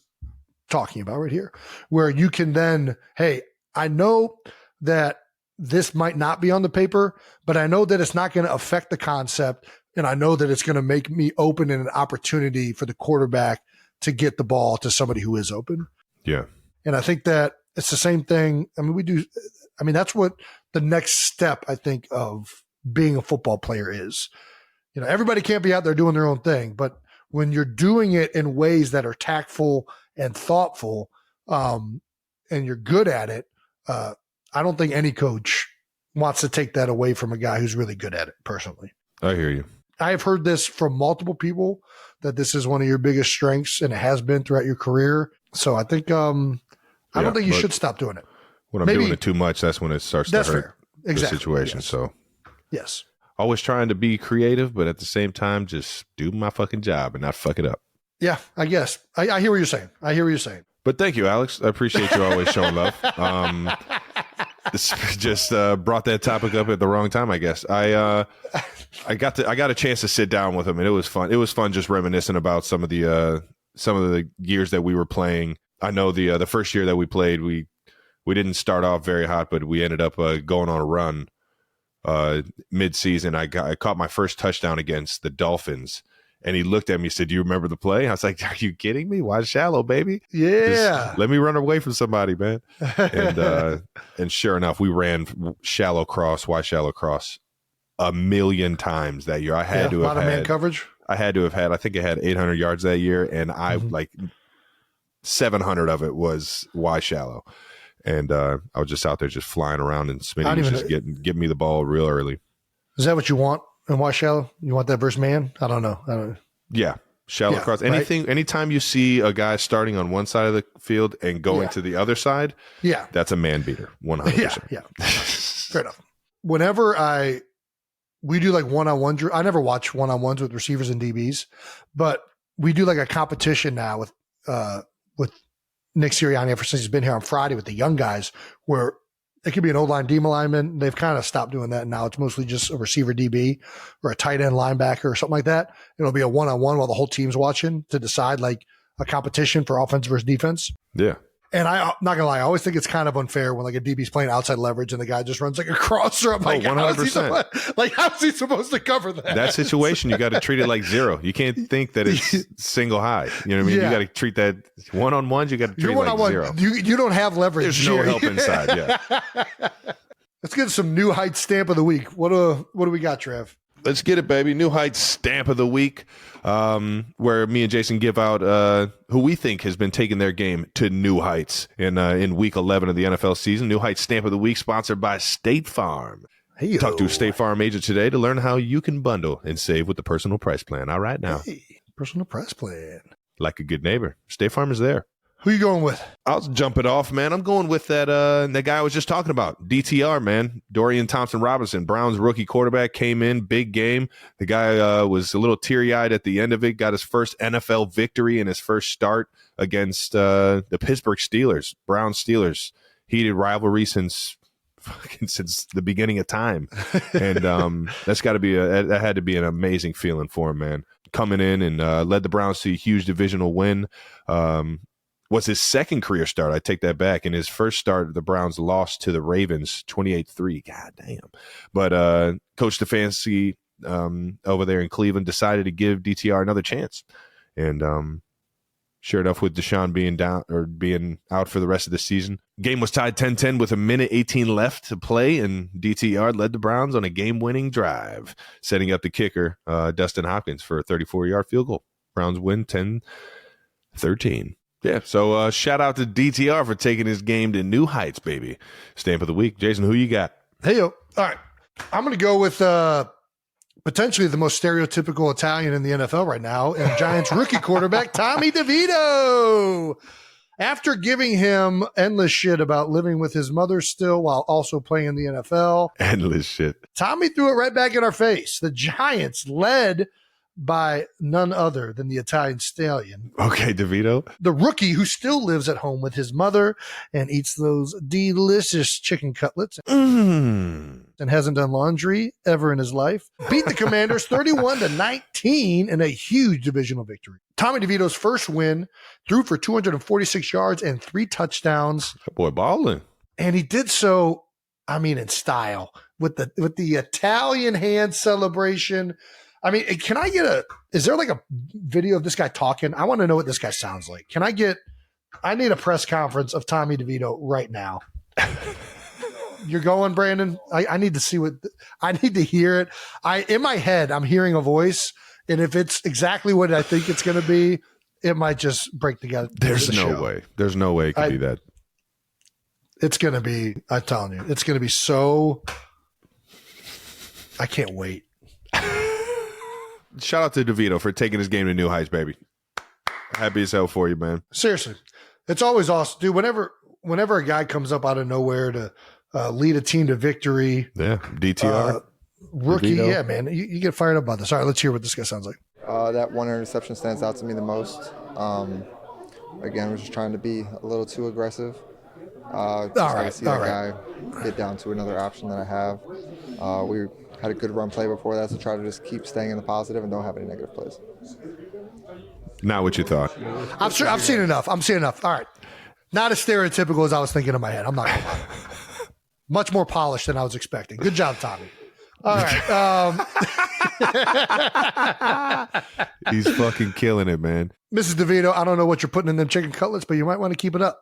talking about right here, where you can then, hey, I know that this might not be on the paper, but I know that it's not going to affect the concept. And I know that it's going to make me open in an opportunity for the quarterback to get the ball to somebody who is open. Yeah. And I think that it's the same thing. I mean, that's what the next step, I think, of being a football player is. You know, everybody can't be out there doing their own thing, but when you're doing it in ways that are tactful and thoughtful, and you're good at it, I don't think any coach wants to take that away from a guy who's really good at it, personally. I hear you. I have heard this from multiple people that this is one of your biggest strengths, and it has been throughout your career. So I think I don't think you should stop doing it. When I'm doing it too much, that's when it starts to hurt fair. Exactly. the situation. Yes. So yes. Always trying to be creative, but at the same time, just do my fucking job and not fuck it up. Yeah, I guess. I hear what you're saying. But thank you, Alex. I appreciate you always showing love. This just brought that topic up at the wrong time, I guess. I got a chance to sit down with him, and it was fun. It was fun just reminiscing about some of the years that we were playing. I know the first year that we played, we didn't start off very hot, but we ended up going on a run mid-season. I caught my first touchdown against the Dolphins, and he looked at me and said, "Do you remember the play?" I was like, "Are you kidding me? Why shallow, baby? Yeah. Just let me run away from somebody, man." And sure enough, we ran shallow cross, wide shallow cross 1,000,000 times that year. I had to have had man coverage. I think I had 800 yards that year, and I like 700 of it was wide shallow. And I was just out there just flying around, and Smitty was just getting me the ball real early. Is that what you want in wide shallow? You want that versus man? I don't know. Yeah. Shallow cross. Anytime you see a guy starting on one side of the field and going to the other side, that's a man beater. 100%. Yeah. Fair enough. Whenever we do like one-on-one, I never watch one-on-ones with receivers and DBs, but we do like a competition now with Nick Sirianni ever since he's been here on Friday with the young guys, where it could be an O-line, D lineman. They've kind of stopped doing that now. It's mostly just a receiver DB or a tight end linebacker or something like that. It'll be a one-on-one while the whole team's watching to decide like a competition for offense versus defense. Yeah. And I'm not going to lie, I always think it's kind of unfair when like a DB's playing outside leverage and the guy just runs like a crosser. I'm like, 100%. How's he supposed to cover that? That situation, you got to treat it like zero. You can't think that it's single high. You know what I mean? You got to treat that one-on-ones. You got to treat it like zero. You don't have leverage. There's no help inside. Yeah. Let's get some New Heights stamp of the week. What do we got, Trev? Let's get it, baby. New Heights stamp of the week, where me and Jason give out who we think has been taking their game to new heights in week 11 of the NFL season. New Heights stamp of the week, sponsored by State Farm. Hey, talk to a State Farm agent today to learn how you can bundle and save with the personal price plan. All right now, personal price plan. Like a good neighbor, State Farm is there. Who you going with? I'll jump it off, man. I'm going with that guy I was just talking about, DTR, man. Dorian Thompson-Robinson, Browns rookie quarterback, came in, big game. The guy was a little teary-eyed at the end of it, got his first NFL victory in his first start against the Pittsburgh Steelers, Browns Steelers. Heated rivalry since the beginning of time. And that had to be an amazing feeling for him, man. Coming in and led the Browns to a huge divisional win. Was his second career start. I take that back. In his first start, the Browns lost to the Ravens 28-3. God damn. But Coach Stefanski over there in Cleveland decided to give DTR another chance. And sure enough, with Deshaun being out for the rest of the season, game was tied 10-10 with 1:18 left to play, and DTR led the Browns on a game-winning drive, setting up the kicker, Dustin Hopkins, for a 34-yard field goal. Browns win 10-13. Yeah, so shout out to DTR for taking his game to new heights, baby. Stamp of the week. Jason, who you got? Hey, yo. All right. I'm going to go with potentially the most stereotypical Italian in the NFL right now, and Giants rookie quarterback Tommy DeVito. After giving him endless shit about living with his mother still while also playing in the NFL. Endless shit. Tommy threw it right back in our face. The Giants led by none other than the Italian stallion. Okay, DeVito. The rookie who still lives at home with his mother and eats those delicious chicken cutlets and hasn't done laundry ever in his life. Beat the Commanders 31-19 in a huge divisional victory. Tommy DeVito's first win, threw for 246 yards and 3 touchdowns. That boy balling. And he did so, in style with the Italian hand celebration. Can I get is there like a video of this guy talking? I want to know what this guy sounds like. I need a press conference of Tommy DeVito right now. You're going, Brandon? I need to see I need to hear it. In my head, I'm hearing a voice, and if it's exactly what I think it's going to be, it might just break together. There's no way. There's no way it could be that. It's going to be, I'm telling you, it's going to be so, I can't wait. Shout out to DeVito for taking his game to new heights, baby. Happy as hell for you, man. Seriously. It's always awesome. Dude, whenever a guy comes up out of nowhere to lead a team to victory. Yeah, DTR. Rookie, DeVito. yeah, man. You get fired up about this. All right, let's hear what this guy sounds like. That one interception stands out to me the most. Again, we're just trying to be a little too aggressive. All right. See that guy get down to another option that I have. We had a good run play before that, so try to just keep staying in the positive and don't have any negative plays. Not what you thought. I've seen enough. I'm seeing enough. All right. Not as stereotypical as I was thinking in my head. I'm not going to lie. Much more polished than I was expecting. Good job, Tommy. All right. He's fucking killing it, man. Mrs. DeVito, I don't know what you're putting in them chicken cutlets, but you might want to keep it up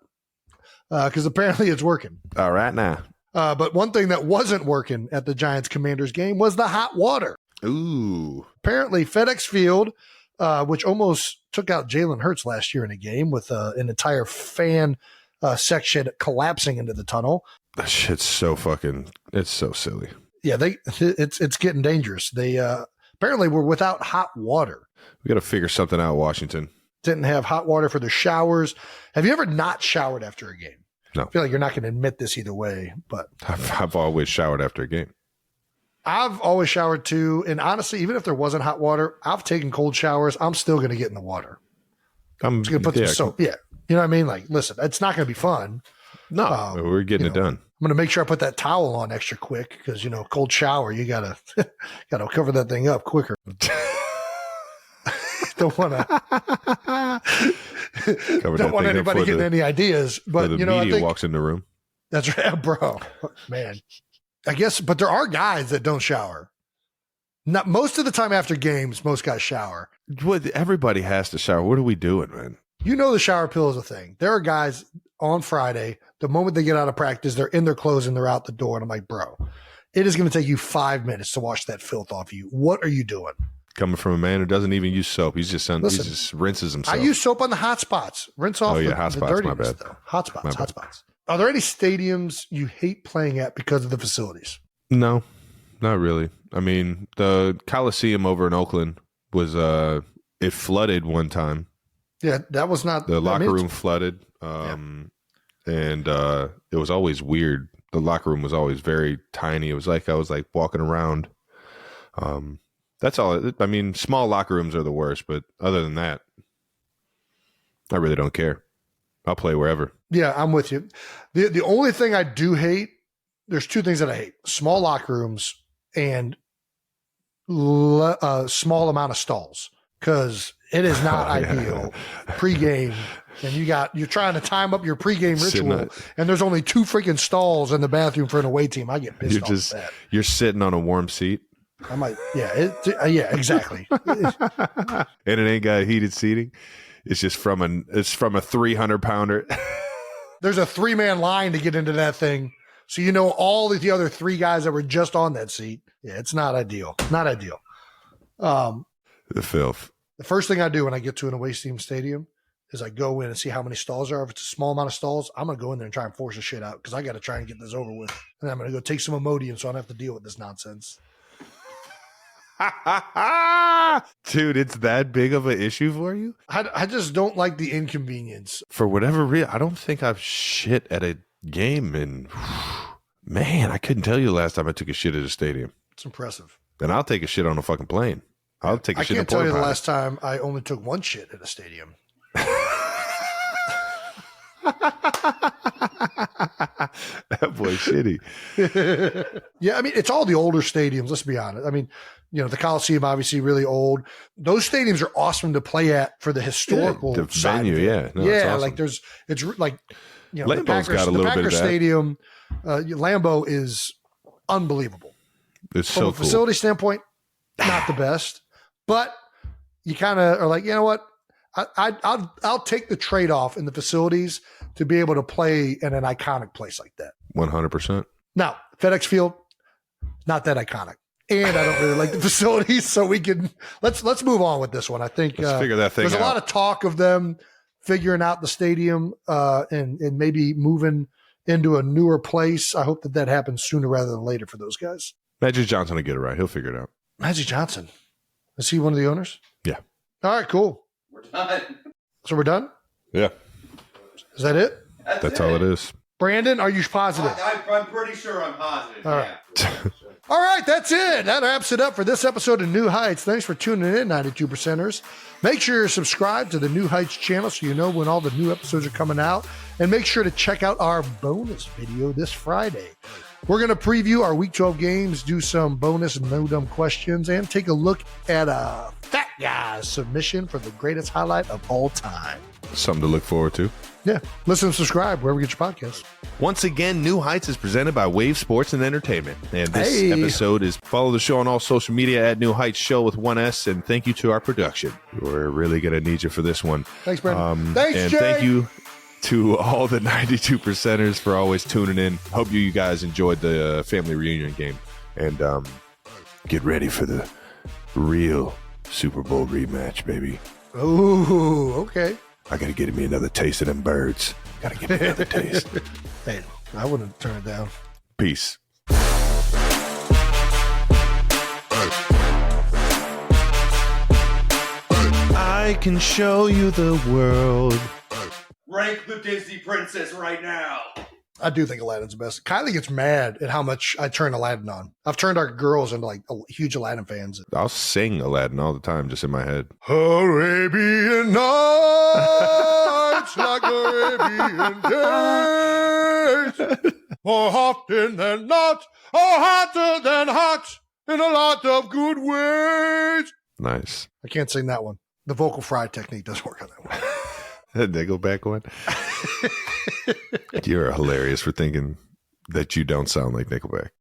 because apparently it's working. All right now. But one thing that wasn't working at the Giants-Commanders game was the hot water. Ooh. Apparently FedEx Field, which almost took out Jalen Hurts last year in a game with an entire fan section collapsing into the tunnel. That shit's so it's so silly. Yeah, it's getting dangerous. They apparently were without hot water. We got to figure something out, Washington. Didn't have hot water for their showers. Have you ever not showered after a game? No. I feel like you're not going to admit this either way, but I've always showered after a game. I've always showered too. And honestly, even if there wasn't hot water, I've taken cold showers. I'm still going to get in the water. I'm just going to put some soap. Yeah. You know what I mean? Like, listen, it's not going to be fun. No, we're getting it done. I'm going to make sure I put that towel on extra quick because, cold shower, you got to cover that thing up quicker. Don't want anybody getting any ideas, but the media walks in the room. That's right, bro. Man, I guess, but there are guys that don't shower. Not most of the time after games, most guys shower. Everybody has to shower. What are we doing, man? The shower pill is a thing. There are guys on Friday, the moment they get out of practice, they're in their clothes and they're out the door. And I'm like, bro, it is going to take you 5 minutes to wash that filth off you. What are you doing? Coming from a man who doesn't even use soap. He just rinses himself. I use soap on the hot spots. Rinse off the dirtiness. My bad. Hot spots. Are there any stadiums you hate playing at because of the facilities? No, not really. I mean, the Coliseum over in Oakland was it flooded one time. Yeah, that was not the locker room flooded. And it was always weird. The locker room was always very tiny. It was like I was like walking around. That's all. I mean, small locker rooms are the worst, but other than that, I really don't care. I'll play wherever. Yeah, I'm with you. The only thing I do hate, there's 2 things that I hate: small locker rooms and a small amount of stalls, because it is not ideal pregame. And you're trying to time up your pregame ritual, and there's only 2 freaking stalls in the bathroom for an away team. I get pissed off at that. You're sitting on a warm seat. I might, yeah, exactly. And it ain't got heated seating. It's just from a 300-pounder. There's a 3-man line to get into that thing. So all the other 3 guys that were just on that seat. Yeah, it's not ideal. Not ideal. The filth. The first thing I do when I get to an away team stadium is I go in and see how many stalls there are. If it's a small amount of stalls, I'm going to go in there and try and force the shit out because I got to try and get this over with. And I'm going to go take some Imodium so I don't have to deal with this nonsense. Dude, it's that big of an issue for you? I just don't like the inconvenience. For whatever reason, I don't think I've shit at a game. And man, I couldn't tell you the last time I took a shit at a stadium. It's impressive. And I'll take a shit on a fucking plane. I'll take a I shit in a can't tell porta you the potty. last time I only took one shit at a stadium. That boy's shitty. Yeah, I mean, it's all the older stadiums, let's be honest. I mean, the Coliseum, obviously really old. Those stadiums are awesome to play at for the historical the side venue, of it. yeah. No, it's awesome. like it's like, the Lambeau's Packers, got a little bit of that. Stadium, Lambeau is unbelievable. It's From so a cool. facility standpoint, not the best, but you kind of are like, you know what? I'll take the trade-off in the facilities to be able to play in an iconic place like that. 100%. Now, FedEx Field, not that iconic. And I don't really like the facilities, so we can let's move on with this one. I think Let's figure that thing there's out. a lot of talk of them figuring out the stadium and maybe moving into a newer place. I hope that happens sooner rather than later for those guys. Magic Johnson will get it right. He'll figure it out. Magic Johnson, is he one of the owners? Yeah. All right, cool. We're done. So we're done? Yeah. Is that it? That's all it is. Brandon, are you positive? I'm pretty sure I'm positive. All right. All right, that's it. That wraps it up for this episode of New Heights. Thanks for tuning in, 92%ers. Make sure you're subscribed to the New Heights channel so you know when all the new episodes are coming out. And make sure to check out our bonus video this Friday. We're going to preview our Week 12 games, do some bonus no dumb questions, and take a look at a fat guy's submission for the greatest highlight of all time. Something to look forward to. Yeah. Listen and subscribe wherever you get your podcasts. Once again, New Heights is presented by Wave Sports and Entertainment. And this episode is follow the show on all social media at New Heights Show with 1S. And thank you to our production. We're really going to need you for this one. Thanks, Brandon. Thanks, and Jay. thank you to all the 92%ers for always tuning in. Hope you guys enjoyed the family reunion game. And get ready for the real Super Bowl rematch, baby. Oh, okay. I got to get me another taste of them birds. Got to get me another taste. Hey, I wouldn't turn it down. Peace. I can show you the world. Rank the Disney princess right now. I do think Aladdin's the best. Kylie gets mad at how much I turn Aladdin on. I've turned our girls into like huge Aladdin fans. I'll sing Aladdin all the time, just in my head. Arabian nights like Arabian days. More often than not, or hotter than hot, in a lot of good ways. Nice. I can't sing that one. The vocal fry technique doesn't work on that one. Nickelback one. You're hilarious for thinking that you don't sound like Nickelback.